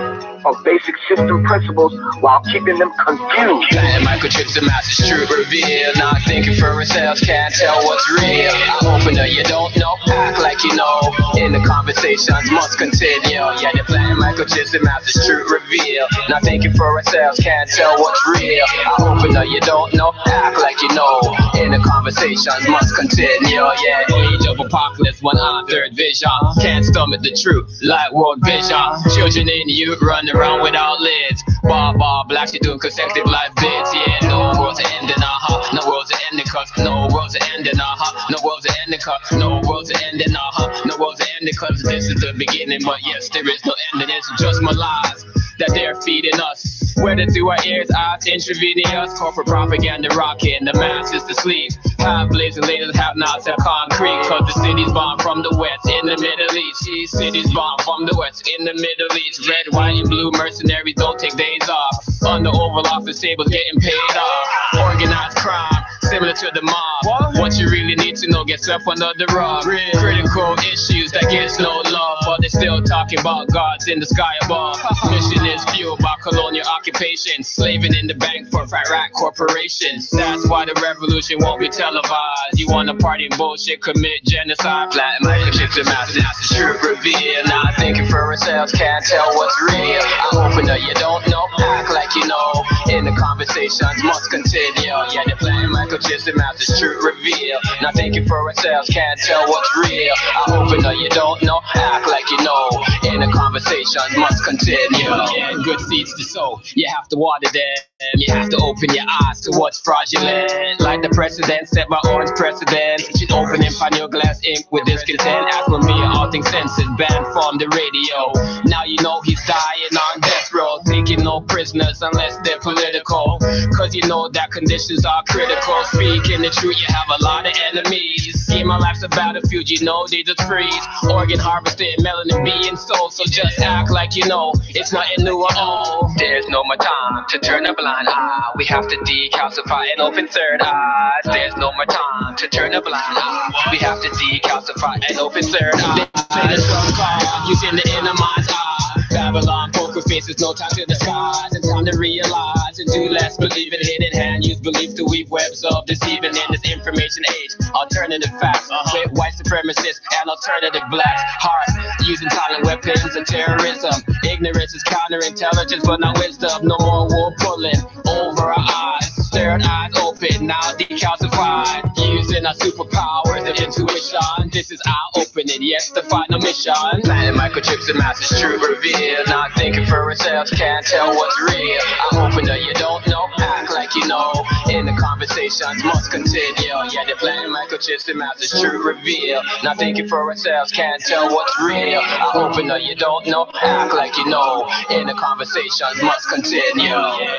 S3: of basic system principles while keeping them confused.
S7: Planting microchips and masses, truth reveal. Not thinking for ourselves, can't tell what's real. I open up, you don't know, act like you know. In the conversations must continue. Yeah, they're planting microchips and masses, truth reveal. Not thinking for ourselves, can't tell what's real. I open up, you don't know, act like you know. In the conversations must continue. Yeah, age of apocalypse, one on third vision. Can't stomach the truth, like world vision. Children in you running around without lids. Bar, blacks, you doing consecutive life bids. Yeah, no world's ending, no world's ending, cause no world's ending, no world's ending, cause no world's ending, no world's ending, cause this is the beginning, but yes, there is no ending, it's just my lies that they're feeding us. Whether through our ears, eyes, intravenous, corporate propaganda rocking the masses to sleep. Have blazing lasers, have not to concrete, cause the city's bombed from the west in the Middle East. These cities bombed from the west in the Middle East. Red, white, and blue mercenaries don't take days off. On the Oval Office tables getting paid off. Organized crime, similar to the mob. What you really need to know gets up under the rug. Critical issues that gets no love, but they're still talking about gods in the sky above. Mission is fueled by colonial occupation, slaving in the bank for fat rat corporations. That's why the revolution won't be televised. You wanna party and bullshit, commit genocide. Flat microchips and masses, truth reveal. Not thinking for ourselves, can't tell what's real. I open up, you don't know, act like you know. In the conversations must continue. Yeah, they're playing microchips and masses, truth reveal. Not thinking for ourselves, can't tell what's real. I open up, you don't know, act like you know. In the conversations must continue. Yeah, good seeds to sow, you have to water them. You have to open your eyes to what's fraudulent. Like the precedent set by orange precedent. Should open in your glass ink with discontent. As for me, all things censored, banned from the radio. Now you know he's dying on death row. Taking no prisoners unless they're political. Cause you know that conditions are critical. Speaking the truth, you have a lot of enemies. Game my life's a battlefield, you know these are trees. Organ harvested, melanin being sold. So just act like you know, it's nothing new at all. There's no more time to turn a blind eye. We have to decalcify and open third eyes. There's no more time to turn a blind eye. We have to decalcify and open third eyes. Using the inner mind's eye. Babylon, poker faces, no time to disguise. And time to realize and do less. Believe in hidden hand, use belief to weave webs of deceiving in this information age. Alternative facts, with white supremacists and alternative blacks. Hearts, using silent weapons of terrorism. Ignorance is counterintelligence, but not wisdom. No more wool pulling over our eyes. Third eyes open, now decalcified. Using our superpowers of intuition. This is our opening, yes, the final mission. Planting microchips and masses, truth reveal. Not thinking for ourselves, can't tell what's real. I open up, you don't know, act like you know. In the conversations must continue. Yeah, they're planting microchips and masses, truth reveal. Not thinking for ourselves, can't tell what's real. I open up, you don't know, act like you know. In the conversations must continue.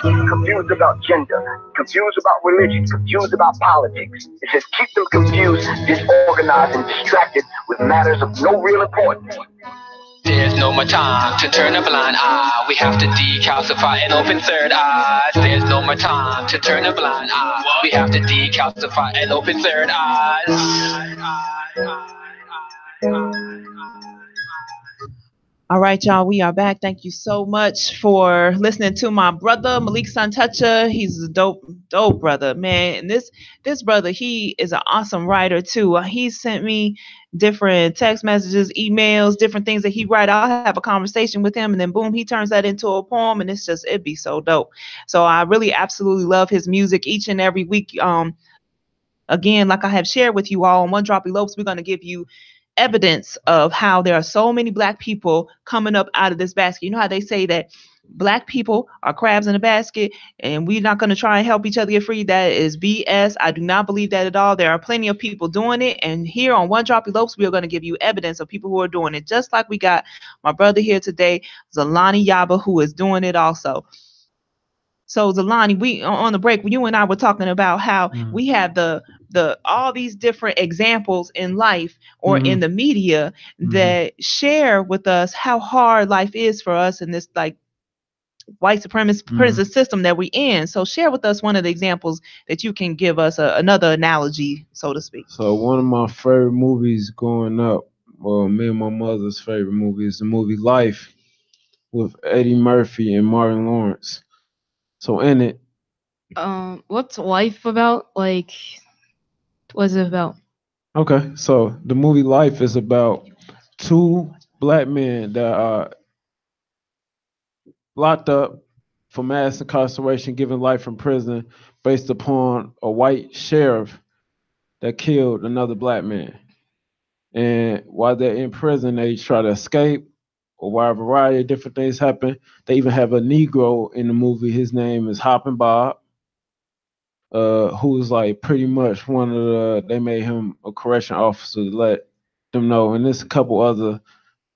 S3: Confused about gender, confused about religion, confused about politics. It says keep them confused, disorganized, and distracted with matters of no real importance.
S7: There's no more time to turn a blind eye. We have to decalcify and open third eyes. There's no more time to turn a blind eye. We have to decalcify and open third eyes.
S1: All right, y'all, we are back. Thank you so much for listening to my brother, Malik Santucha. He's a dope brother, man. And this brother, he is an awesome writer, too. He sent me different text messages, emails, different things that he write. I'll have a conversation with him, and then boom, he turns that into a poem, and it'd be so dope. So I really absolutely love his music each and every week. Again, like I have shared with you all on One Drop Elopes, we're going to give you evidence of how there are so many black people coming up out of this basket. You know how they say that black people are crabs in a basket and we're not going to try and help each other get free? That is BS. I do not believe that at all. There are plenty of people doing it. And here on One Drop Elopes, we are going to give you evidence of people who are doing it. Just like we got my brother here today, Zalani Yaba, who is doing it also. So Zalani, we on the break, you and I were talking about how we have the all these different examples in life or in the media that share with us how hard life is for us in this like white supremacist prison system that we in. So share with us one of the examples that you can give us another analogy, so to speak.
S6: So one of my favorite movies growing up well, me and my mother's favorite movie is the movie Life with Eddie Murphy and Martin Lawrence. So in it,
S5: What's life about? Like, what's it about?
S6: okay, so the movie Life is about two black men that are locked up for mass incarceration, given life in prison based upon a white sheriff that killed another black man. And while they're in prison, they try to escape, or while a variety of different things happen. They even have a Negro in the movie. His name is Hoppin' Bob, who's like pretty much one of the. They made him a correction officer to let them know, and there's a couple other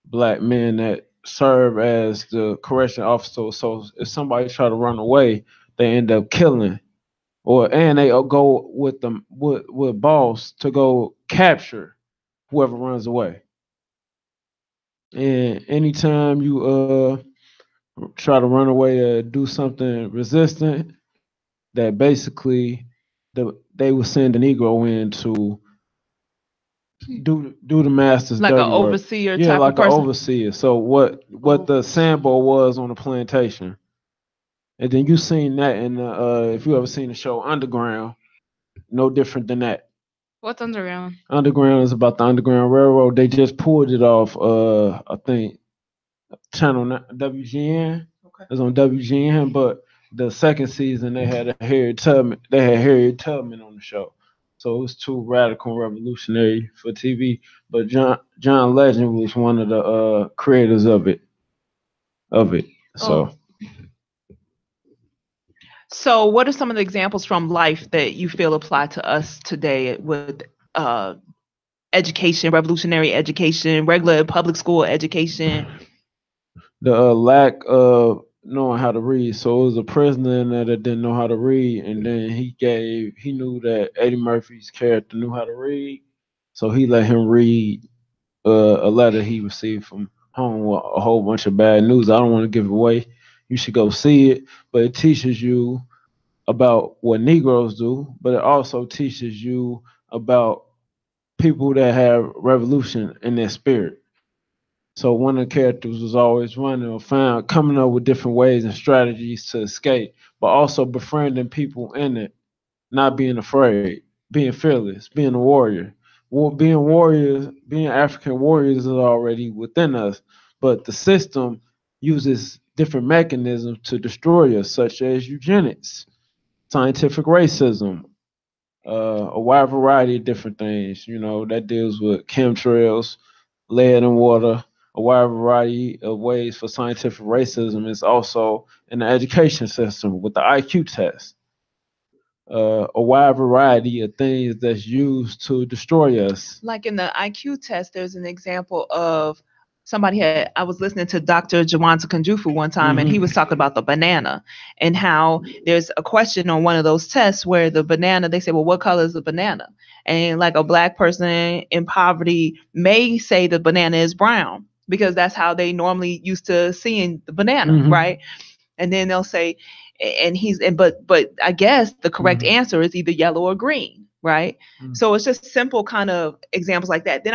S6: black men that serve as the correction officer. So if somebody try to run away, they end up killing, or and they go with them with boss to go capture whoever runs away. And anytime you try to run away or do something resistant, that basically they will send the Negro in to do the master's
S1: Like an
S6: dirty work.
S1: overseer
S6: Yeah,
S1: type of
S6: like an
S1: person.
S6: overseer. So what the Sambo was on the plantation, and then you seen that in the if you ever seen the show Underground, no different than that.
S5: What's underground?
S6: Underground is about the Underground Railroad. They just pulled it off. I think WGN.
S1: Okay.
S6: It was on WGN, but the second season they had a Harriet Tubman. They had Harriet Tubman on the show, so it was too radical and revolutionary for TV. But John Legend was one of the creators of it. So
S1: Oh. So, what are some of the examples from life that you feel apply to us today with education, revolutionary education, regular public school education?
S6: the lack of knowing how to read. So it was a prisoner in there that didn't know how to read, and then he knew that Eddie Murphy's character knew how to read, so he let him read a letter he received from home with a whole bunch of bad news. I don't want to give it away. You should go see it, but it teaches you about what Negroes do, but it also teaches you about people that have revolution in their spirit. So one of the characters was always running or found coming up with different ways and strategies to escape, but also befriending people in it, not being afraid, being fearless, being a warrior. Being warriors, being African warriors is already within us, but the system uses different mechanisms to destroy us, such as eugenics, scientific racism, a wide variety of different things, that deals with chemtrails, lead in water, a wide variety of ways for scientific racism is also in the education system with the IQ test. A wide variety of things that's used to destroy us.
S1: Like in the IQ test, there's an example of I was listening to Dr. Jawanta Kunjufu one time, and he was talking about the banana and how there's a question on one of those tests where the banana, they say, well, what color is the banana? And like a black person in poverty may say the banana is brown because that's how they normally used to seeing the banana, right? And then they'll say, but I guess the correct answer is either yellow or green, right? So it's just simple kind of examples like that. Then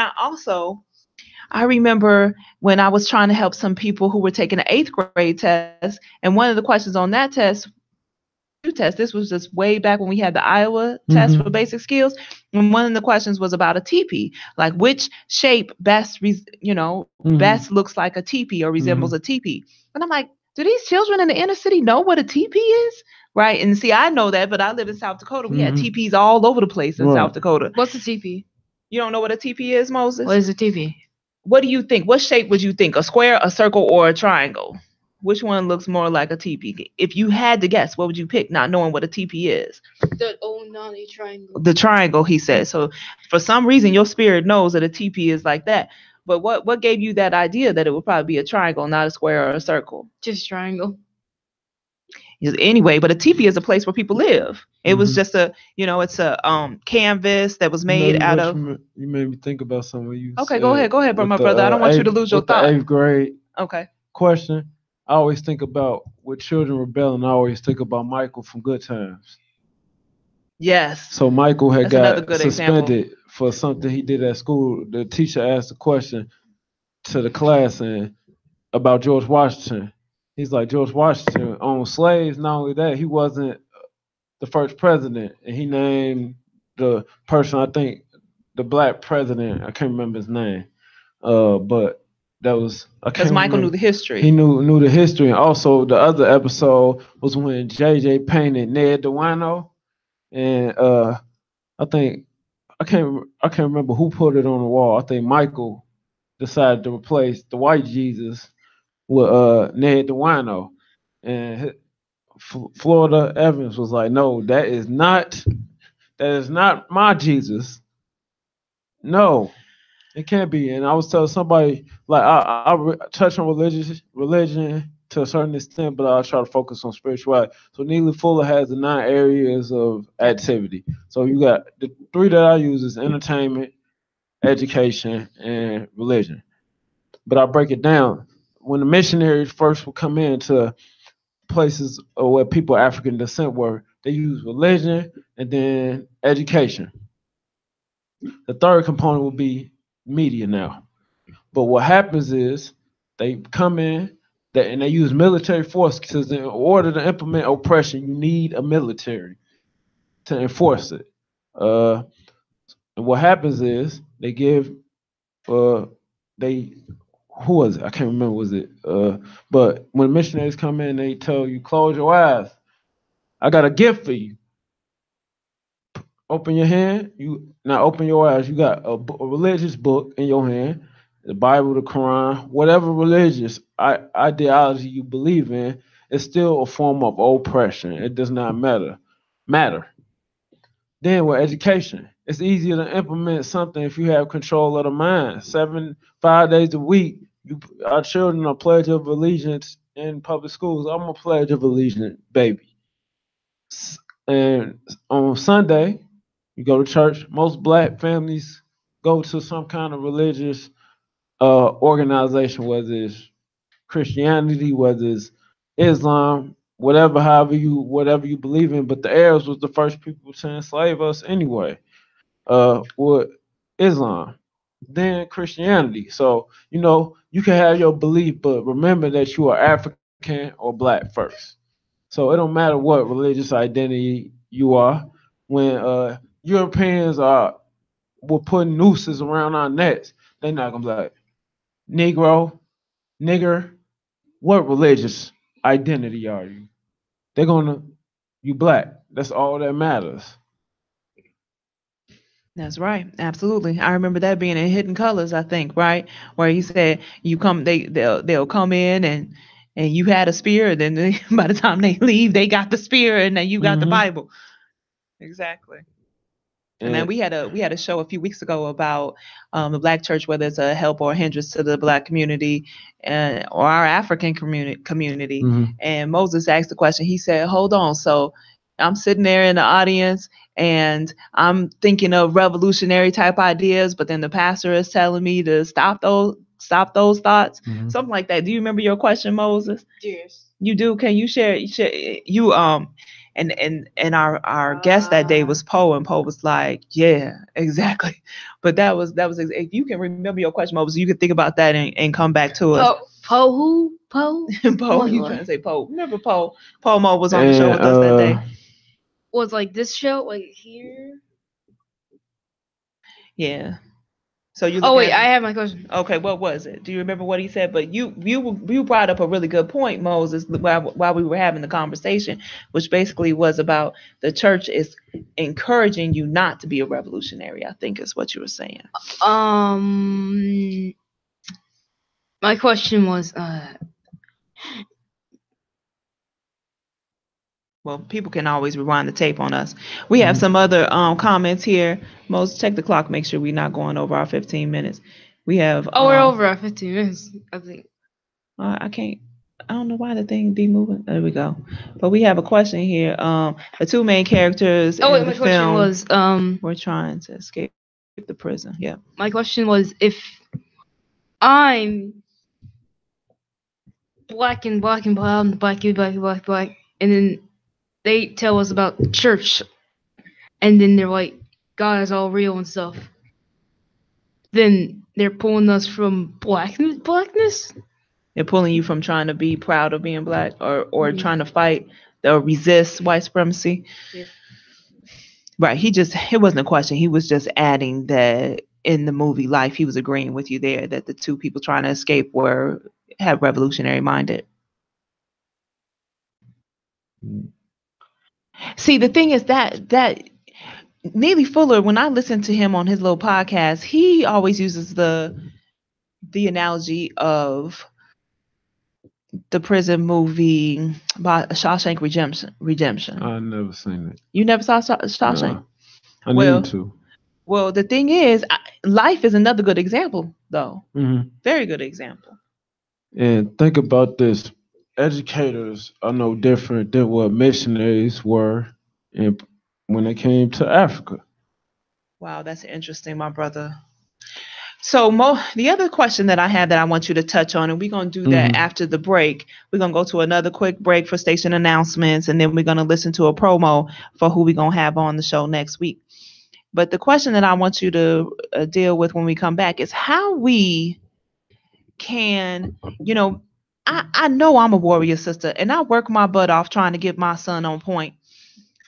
S1: I remember when I was trying to help some people who were taking an 8th grade test, and one of the questions on that test, this was just way back when we had the Iowa test for basic skills, and one of the questions was about a teepee, like which shape best looks like a teepee or resembles a teepee. And I'm like, do these children in the inner city know what a teepee is? Right. And see, I know that, but I live in South Dakota. We had teepees all over the place in South Dakota.
S5: What's a teepee?
S1: You don't know what a teepee is, Moses?
S5: What is a teepee?
S1: What do you think? What shape would you think? A square, a circle, or a triangle? Which one looks more like a teepee? If you had to guess, what would you pick, not knowing what a teepee is?
S5: The triangle.
S1: The triangle, he said. So for some reason, your spirit knows that a teepee is like that. But what gave you that idea that it would probably be a triangle, not a square or a circle?
S5: Just triangle.
S1: Anyway, but a teepee is a place where people live. It was just it's a canvas that was made out of.
S6: You made me think about something you
S1: Okay,
S6: said
S1: go ahead, my brother. I don't want you to lose your thought.
S6: The 8th grade
S1: okay
S6: question. I always think about with children rebelling. I always think about Michael from Good Times.
S1: Yes.
S6: So Michael had
S1: That's another
S6: got
S1: good example.
S6: suspended for something he did at school. The teacher asked a question to the class and about George Washington. He's like, George Washington owned slaves. Not only that, he wasn't the first president, and he named the person, I think, the black president. I can't remember his name, but that was I
S1: Because
S6: can't
S1: Michael knew
S6: remember.
S1: the history.
S6: He knew the history, and also the other episode was when JJ painted Ned DeWino, and I think I can't remember who put it on the wall. I think Michael decided to replace the white Jesus with Ned DeWino, and Florida Evans was like, "No, that is not my Jesus. No, it can't be." And I was telling somebody like I touch on religion to a certain extent, but I try to focus on spirituality. So Neely Fuller has the 9 areas of activity. So you got the 3 that I use is entertainment, education, and religion. But I break it down. When the missionaries first would come into places where people of African descent were, they use religion and then education. The third component will be media now. But what happens is they come in and they use military force because in order to implement oppression, you need a military to enforce it. Uh, and what happens is they give they who was it? I can't remember. Was it? But when missionaries come in, they tell you close your eyes. I got a gift for you. Open your hand. You now open your eyes. You got a religious book in your hand, the Bible, the Quran, whatever religious ideology you believe in. It's still a form of oppression. It does not matter. Then with education, it's easier to implement something if you have control of the mind. 5 days a week, our children are pledge of allegiance in public schools. I'm a pledge of allegiance, baby. And on Sunday, you go to church. Most black families go to some kind of religious organization, whether it's Christianity, whether it's Islam, whatever you believe in. But the Arabs was the first people to enslave us anyway. With Islam, then Christianity. So you can have your belief, but remember that you are African or black first. So it don't matter what religious identity you are. When Europeans were putting nooses around our necks, they're not gonna be like Negro, nigger. What religious identity are you? They're gonna you black. That's all that matters.
S1: That's right. Absolutely. I remember that being in Hidden Colors, I think, right? Where he said you come they'll come in and you had a spear, then by the time they leave, they got the spear and then you got the
S6: Hmm.
S1: Bible. Exactly. And then
S6: And
S1: we had a show a few weeks ago about the black church, whether it's a help or a hindrance to the black community or our African community.
S6: mhm.
S1: And Moses asked the question. He said, "Hold on, so I'm sitting there in the audience and I'm thinking of revolutionary type ideas, but then the pastor is telling me to stop those thoughts,
S6: Mhm.
S1: something like that." Do you remember your question, Moses?
S5: Yes.
S1: You do? Can you share you and our guest that day was Poe, and Poe was like, "Yeah, exactly." But that was if you can remember your question, Moses, you could think about that and come back to us.
S5: Poe who? Poe?
S1: Poe, you
S5: What?
S1: trying to say Poe? Remember Poe? Poe Mo was on the show
S6: And
S1: with us that day.
S5: Was like this show like here?
S1: Yeah. So you.
S5: Oh wait, I have my question.
S1: Okay, what was it? Do you remember what he said? But you brought up a really good point, Moses, while we were having the conversation, which basically was about the church is encouraging you not to be a revolutionary, I think is what you were saying.
S5: My question was
S1: Well, people can always rewind the tape on us. We have some other comments here. Moses, check the clock, make sure we're not going over our 15 minutes. We have
S5: we're over at 15 minutes, I think.
S1: I don't know why the thing be moving. There we go. But we have a question here. The two main characters in
S5: My
S1: the
S5: question
S1: film
S5: was
S1: were trying to escape the prison. Yeah.
S5: my question was if I'm black and black and brown, black, and then they tell us about church. and then they're like, God is all real and stuff. Then they're pulling us from blackness.
S1: They're pulling you from trying to be proud of being black or
S5: Yeah.
S1: trying to fight or resist white supremacy.
S5: Yeah.
S1: Right. It wasn't a question. He was just adding that in the movie Life, he was agreeing with you there that the two people trying to escape have revolutionary minded. See, the thing is that Neely Fuller, when I listen to him on his little podcast, he always uses the analogy of the prison movie by Shawshank Redemption.
S6: I never seen it.
S1: You never saw Shawshank?
S6: No. I need to.
S1: Well, the thing is, Life is another good example, though.
S6: Mm-hmm.
S1: Very good example.
S6: And think about this. Educators are no different than what missionaries were when they came to Africa.
S1: Wow, that's interesting, my brother. So the other question that I have that I want you to touch on, and we're going to do that after the break. We're going to go to another quick break for station announcements, and then we're going to listen to a promo for who we're going to have on the show next week. But the question that I want you to deal with when we come back is how we can, I know I'm a warrior sister, and I work my butt off trying to get my son on point,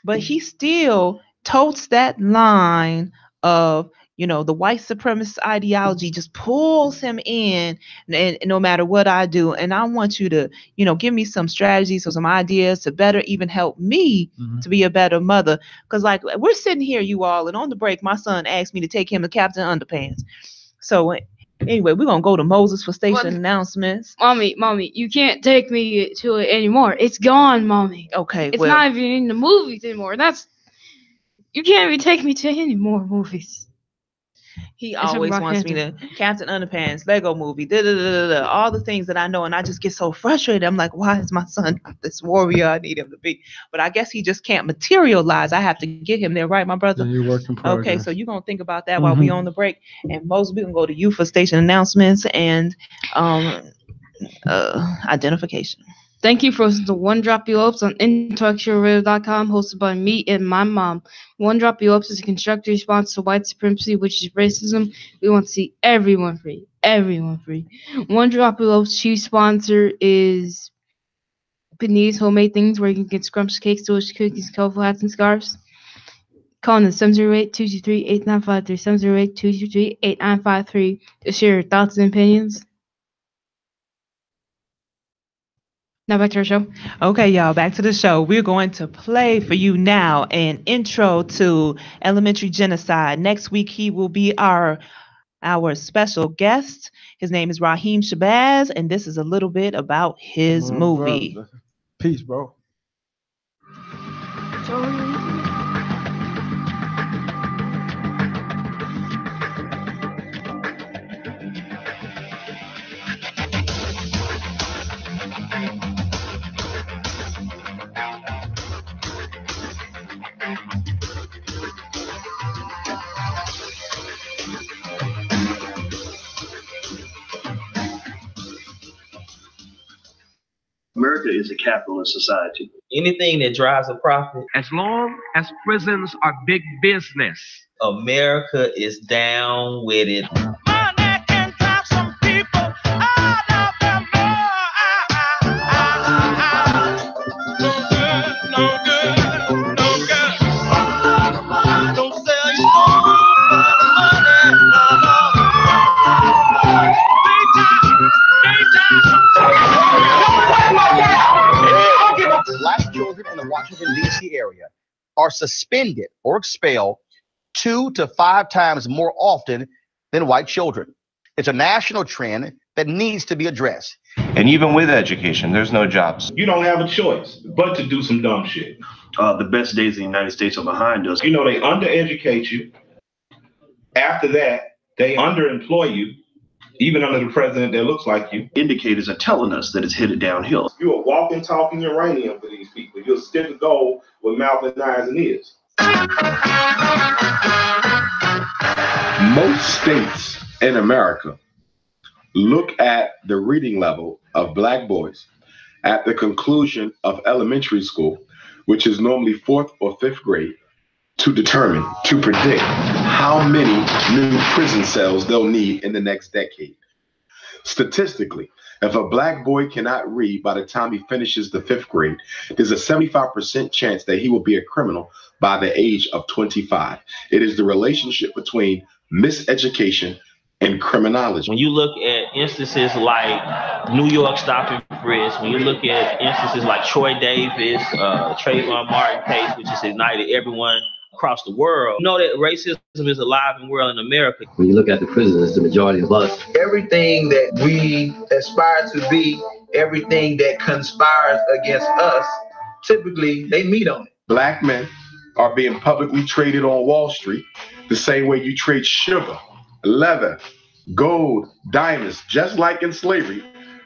S1: but he still totes that line of, the white supremacist ideology just pulls him in, and no matter what I do. And I want you to, give me some strategies or some ideas to better even help me to be a better mother. Because like we're sitting here, you all, and on the break, my son asked me to take him to Captain Underpants. So anyway, we're going to go to Moses for station announcements.
S5: Mommy, you can't take me to it anymore. It's gone, Mommy.
S1: Okay,
S5: it's not even in the movies anymore. You can't even take me to any more movies.
S1: He always wants me to Captain Underpants, Lego Movie, all the things that I know, and I just get so frustrated. I'm like, why is my son not this warrior I need him to be? But I guess he just can't materialize. I have to get him there, right, my brother?
S6: You're working progress.
S1: Okay, so you're going to think about that while we're on the break. And Moses, we're going to go to you for station announcements and identification.
S5: Thank you for the One Drop Elopes on IntellectualRadio.com, hosted by me and my mom. One Drop Elopes is a constructive response to white supremacy, which is racism. We want to see everyone free. Everyone free. One Drop Elopes' chief sponsor is Panini's Homemade Things, where you can get scrumptious cakes, delicious cookies, colorful hats, and scarves. Call in 708-223-8953, 708-223-8953 to share your thoughts and opinions. Now back to our show.
S1: Okay, y'all, back to the show. We're going to play for you now an intro to elementary genocide. Next week, he will be our special guest. His name is Raheem Shabazz, and this is a little bit about his movie.
S6: Brother. Peace, bro.
S8: America is a capitalist society.
S9: Anything that drives a profit.
S10: As long as prisons are big business,
S9: America is down with it.
S4: Money can drive some people out of their No good. Don't sell your soul for money,
S11: Black children in the Washington, D.C. area are suspended or expelled 2 to 5 times more often than white children. It's a national trend that needs to be addressed.
S12: And even with education, there's no jobs.
S13: You don't have a choice but to do some dumb shit.
S8: The best days in the United States are behind us.
S13: They undereducate you. After that, they underemploy you. Even under the president that looks like you.
S8: Indicators are telling us that it's headed downhill.
S13: You're a walking, talking uranium for these people. You're a stick of gold with mouth and eyes and ears.
S14: Most states in America look at the reading level of black boys at the conclusion of elementary school, which is normally 4th or 5th grade, to determine, to predict how many new prison cells they'll need in the next decade. Statistically, if a black boy cannot read by the time he finishes the 5th grade, there's a 75% chance that he will be a criminal by the age of 25. It is the relationship between miseducation and criminology.
S9: When you look at instances like New York stop and frisk, when you look at instances like Troy Davis, Trayvon Martin case, which has ignited everyone across the world, you know that racism is alive and well in America.
S15: When you look at the prisoners, the majority of us,
S16: everything that we aspire to be, everything that conspires against us, typically they meet on it.
S14: Black men are being publicly traded on Wall Street the same way you trade sugar, leather, gold, diamonds, just like in slavery.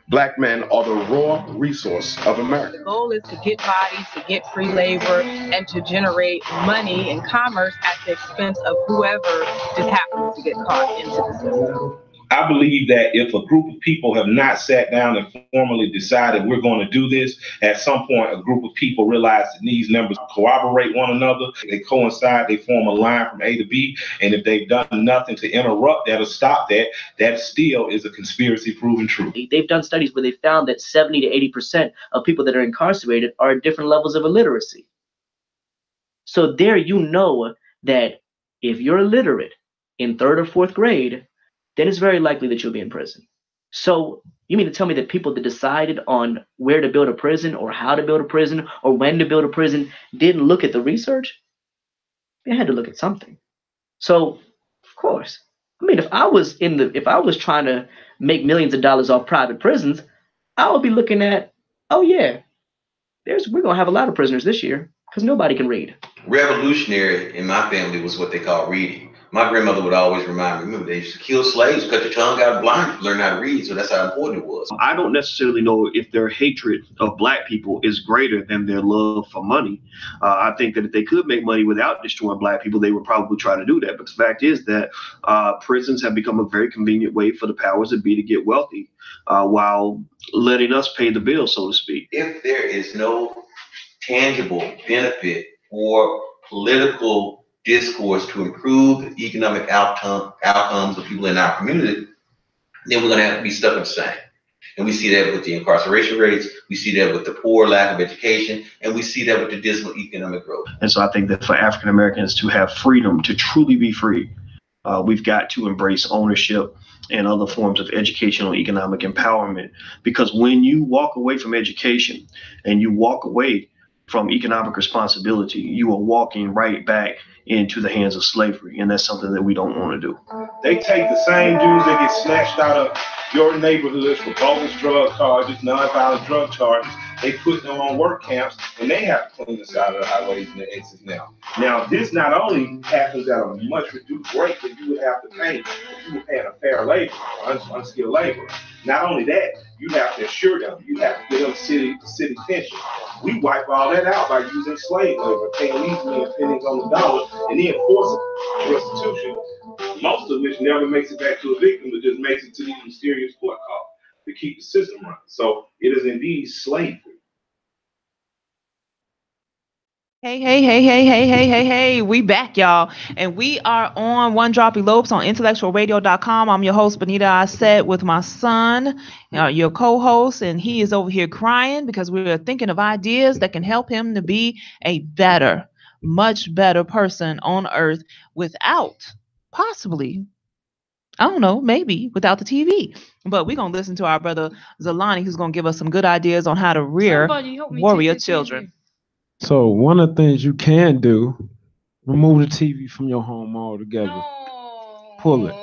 S14: Black men are the raw resource of America.
S17: The goal is to get bodies, to get free labor, and to generate money and commerce at the expense of whoever just happens to get caught into the system.
S13: I believe that if a group of people have not sat down and formally decided we're going to do this, at some point a group of people realize that these numbers corroborate one another, they coincide, they form a line from A to B, and if they've done nothing to interrupt that or stop that, that still is a conspiracy proven true.
S18: They've done studies where they found that 70 to 80% of people that are incarcerated are at different levels of illiteracy. So there you know that if you're illiterate in 3rd or 4th grade, then it's very likely that you'll be in prison. So you mean to tell me that people that decided on where to build a prison or how to build a prison or when to build a prison didn't look at the research? They had to look at something. So, of course, I mean, if I was trying to make millions of dollars off private prisons, I would be looking at, oh yeah, we're gonna have a lot of prisoners this year because nobody can read.
S19: Revolutionary in my family was what they call reading. My grandmother would always remind me, remember, they used to kill slaves, cut your tongue out blind to learn how to read. So that's how important it was.
S8: I don't necessarily know if their hatred of black people is greater than their love for money. I think that if they could make money without destroying black people, they would probably try to do that. But the fact is that prisons have become a very convenient way for the powers that be to get wealthy while letting us pay the bill, so to speak.
S19: If there is no tangible benefit or political discourse to improve the economic outcomes of people in our community, then we're going to have to be stuck in the same. And we see that with the incarceration rates, we see that with the poor lack of education, and we see that with the dismal economic growth.
S8: And so I think that for African Americans to have freedom, to truly be free, we've got to embrace ownership and other forms of educational economic empowerment. Because when you walk away from education and you walk away from economic responsibility, you are walking right back into the hands of slavery. And that's something that we don't want to do.
S13: They take the same dudes that get snatched out of your neighborhoods for bogus drug charges, nonviolent drug charges. They put them on work camps, and they have to clean the side of the highways and the exits now. Now, this not only happens at a much reduced rate that you would have to pay if you were paying a fair labor, unskilled labor. Not only that, you have to assure them, you have to give them city pension. We wipe all that out by using slave labor, paying these men pennies on the dollar, and then forcing restitution, most of which never makes it back to a victim, but just makes it to these mysterious court calls to keep the system running. So it is indeed slavery.
S1: Hey, we back, y'all. And we are on One Drop Elopes on IntellectualRadio.com. I'm your host, Benita Asset, with my son, your co-host, and he is over here crying because we're thinking of ideas that can help him to be a better, much better person on earth without possibly, I don't know, maybe without the TV. But we're going to listen to our brother Zalani, who's going to give us some good ideas on how to rear warrior children.
S6: So one of the things you can do, remove the TV from your home altogether. Pull it.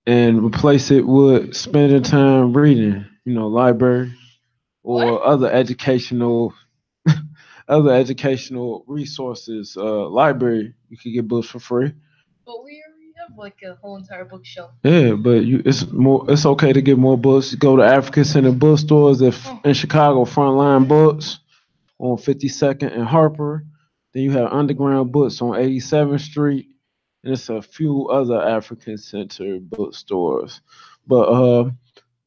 S6: And replace it with spending time reading, library or other educational resources. Library, you can get books for free.
S5: But we already have like a whole entire bookshelf.
S6: Yeah, but it's okay to get more books. Go to African Center bookstores in Chicago, Frontline Books on 52nd and Harper. Then you have Underground Books on 87th Street. And it's a few other African Center bookstores. But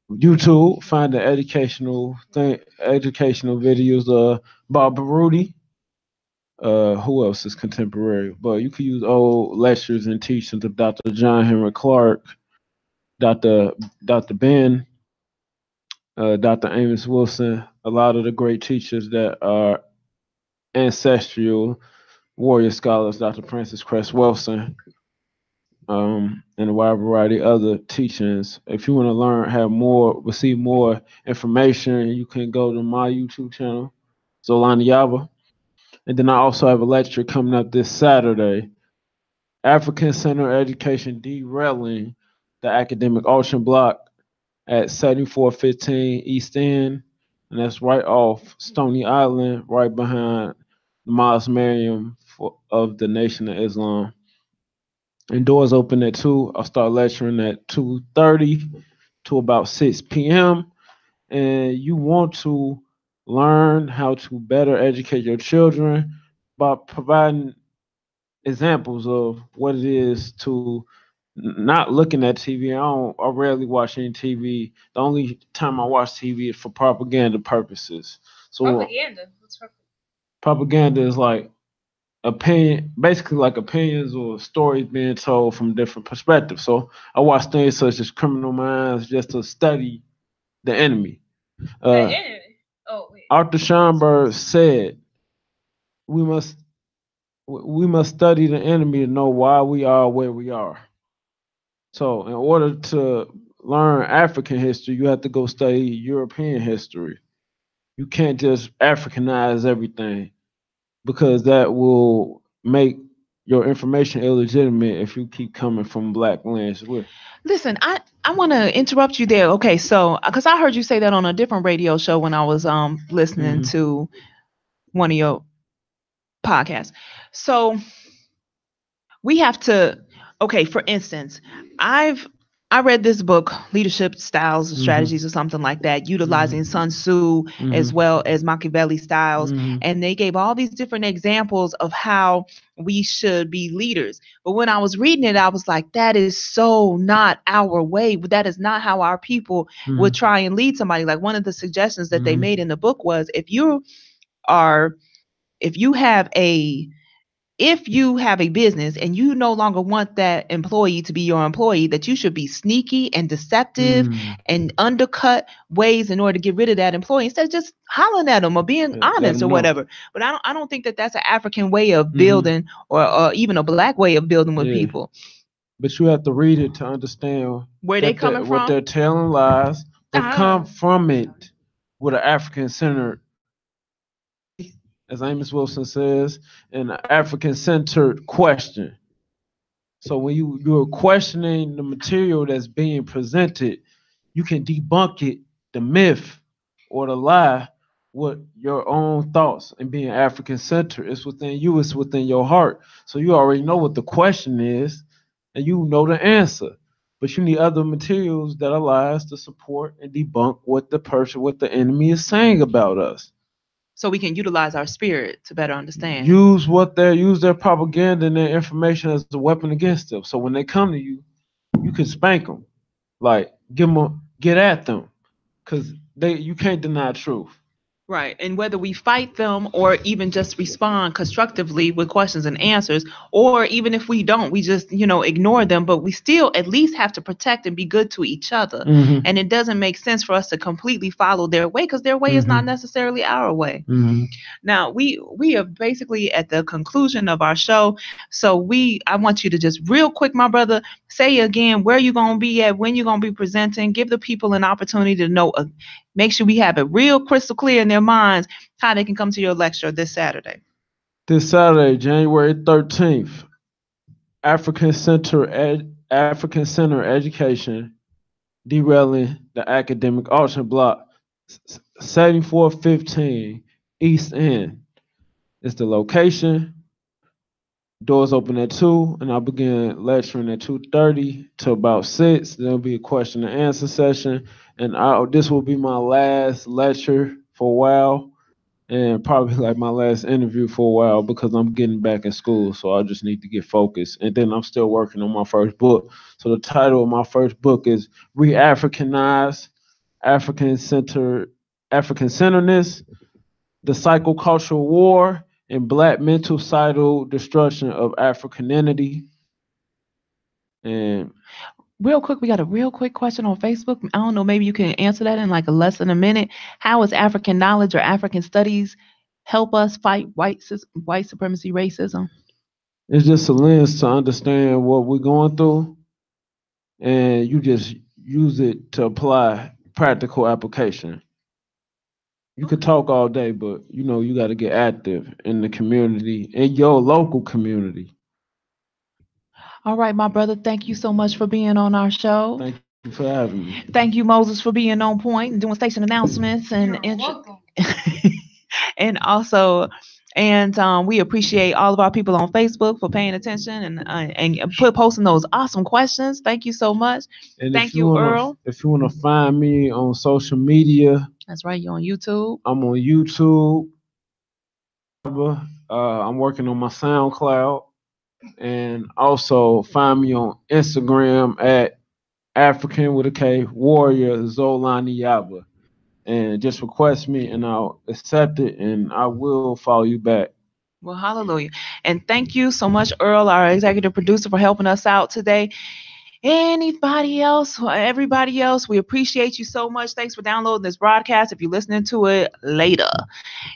S6: YouTube, find the educational videos. Bob Baruti, Who else is contemporary? But you could use old lectures and teachings of Dr. John Henry Clark, Dr. Ben, Dr. Amos Wilson, a lot of the great teachers that are ancestral warrior scholars, Dr. Francis Cress Wilson, and a wide variety of other teachings. If you want to learn, receive more information, you can go to my YouTube channel, Zolani Yaba. And then I also have a lecture coming up this Saturday, African Center Education Derailing the Academic Ocean Block at 7415 East End. And that's right off Stony Island, right behind the Mosque Mariam of the Nation of Islam. And doors open at 2. I'll start lecturing at 2:30 to about 6 p.m. And you want to learn how to better educate your children by providing examples of what it is to not looking at TV. I rarely watch any TV. The only time I watch TV is for propaganda purposes. So
S5: Propaganda. What's
S6: propaganda is like basically like opinions or stories being told from different perspectives. So I watch things such as Criminal Minds just to study the enemy.
S5: the enemy? Oh wait.
S6: Arthur Schomburg said, "We must study the enemy to know why we are where we are." So in order to learn African history, you have to go study European history. You can't just Africanize everything because that will make your information illegitimate if you keep coming from black lands.
S1: Listen, I want to interrupt you there. Okay, so because I heard you say that on a different radio show when I was listening to one of your podcasts. So we have to, okay, for instance, I read this book, Leadership Styles and Strategies or something like that, utilizing Sun Tzu as well as Machiavelli styles. And they gave all these different examples of how we should be leaders. But when I was reading it, I was like, that is so not our way. That is not how our people would try and lead somebody. Like one of the suggestions that they made in the book was if you have a business and you no longer want that employee to be your employee, that you should be sneaky and deceptive and undercut ways in order to get rid of that employee instead of just hollering at them or being honest or whatever. But I don't think that that's an African way of building or even a black way of building with people.
S6: But you have to read it to understand
S1: where they coming from,
S6: what they're telling lies, but come from it with an African-centered, as Amos Wilson says, an African-centered question. So when you're questioning the material that's being presented, you can debunk it, the myth or the lie, with your own thoughts. And being African-centered, it's within you, it's within your heart. So you already know what the question is, and you know the answer. But you need other materials that are lies to support and debunk what the enemy is saying about us.
S1: So we can utilize our spirit to better understand.
S6: Use their propaganda and their information as a weapon against them. So when they come to you, you can spank them, like get at them, because you can't deny truth.
S1: Right. And whether we fight them or even just respond constructively with questions and answers, or even if we don't, we just, ignore them, but we still at least have to protect and be good to each other. And it doesn't make sense for us to completely follow their way because their way is not necessarily our way. Now, we are basically at the conclusion of our show. So I want you to just real quick, my brother, say again where you're going to be at, when you're going to be presenting, give the people an opportunity to know, make sure we have it real crystal clear in their minds how they can come to your lecture this Saturday.
S6: This Saturday, January 13th, African Center Education Derailing the Academic Ocean Block, 7415 East End. It's the location. Doors open at 2, and I'll begin lecturing at 2:30 to about 6. There'll be a question and answer session, and this will be my last lecture for a while, and probably like my last interview for a while because I'm getting back in school, so I just need to get focused. And then I'm still working on my first book. So the title of my first book is Re-Africanize, African-Centeredness, the Psychocultural War, and black mental societal destruction of Africanity. And
S1: real quick, we got a real quick question on Facebook. I don't know, maybe you can answer that in like less than a minute. How is African knowledge or African studies help us fight white supremacy racism?
S6: it's just a lens to understand what we're going through, and you just use it to apply practical application. You could talk all day, but you got to get active in the community, in your local community.
S1: All right, my brother, thank you so much for being on our show.
S6: Thank you for having me.
S1: Thank you, Moses, for being on point and doing station announcements and and also. And we appreciate all of our people on Facebook for paying attention and posting those awesome questions. Thank you so much.
S6: And
S1: thank you, Earl.
S6: If you want to find me on social media,
S1: that's right. You're on YouTube.
S6: I'm on YouTube. I'm working on my SoundCloud, and also find me on Instagram at African with a K Warrior Zolani Yaba. And just request me and I'll accept it and I will follow you back.
S1: Well, hallelujah. And thank you so much, Earl, our executive producer, for helping us out today. Anybody else, everybody else, we appreciate you so much. Thanks for downloading this broadcast if you're listening to it later.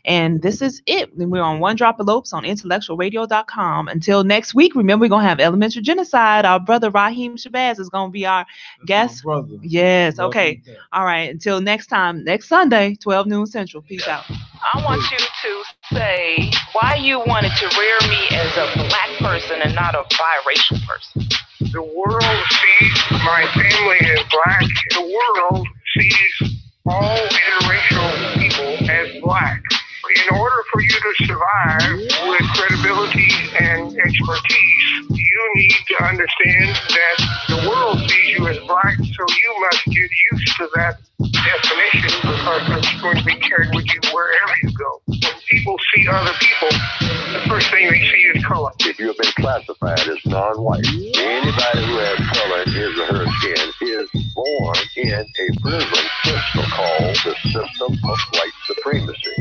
S1: And this is it. We're on One Drop Elopes on IntellectualRadio.com. Until next week, remember, we're going to have Elementary Genocide. Our brother Raheem Shabazz is going to be our guest. Yes, okay. All right. Until next time, next Sunday, 12 noon Central. Peace out. I want you to say why you wanted to rear me as a black person and not a biracial person.
S2: The world sees my family as black. The world sees all interracial people as black. In order for you to survive with credibility and expertise, you need to understand that the world sees you as black, so you must get used to that definition because it's going to be carried with you wherever you go. When people see other people, the first thing they see is color.
S3: If you have been classified as non-white, anybody who has color in his or her skin is born in a prison system called the system of white supremacy.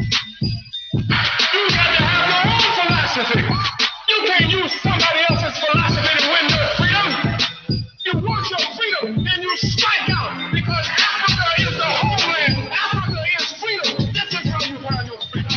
S4: You got to have your own philosophy. You can't use somebody else's philosophy to win your freedom. You want your freedom, then you strike out because Africa is the homeland. Africa is freedom. This is how you find your freedom.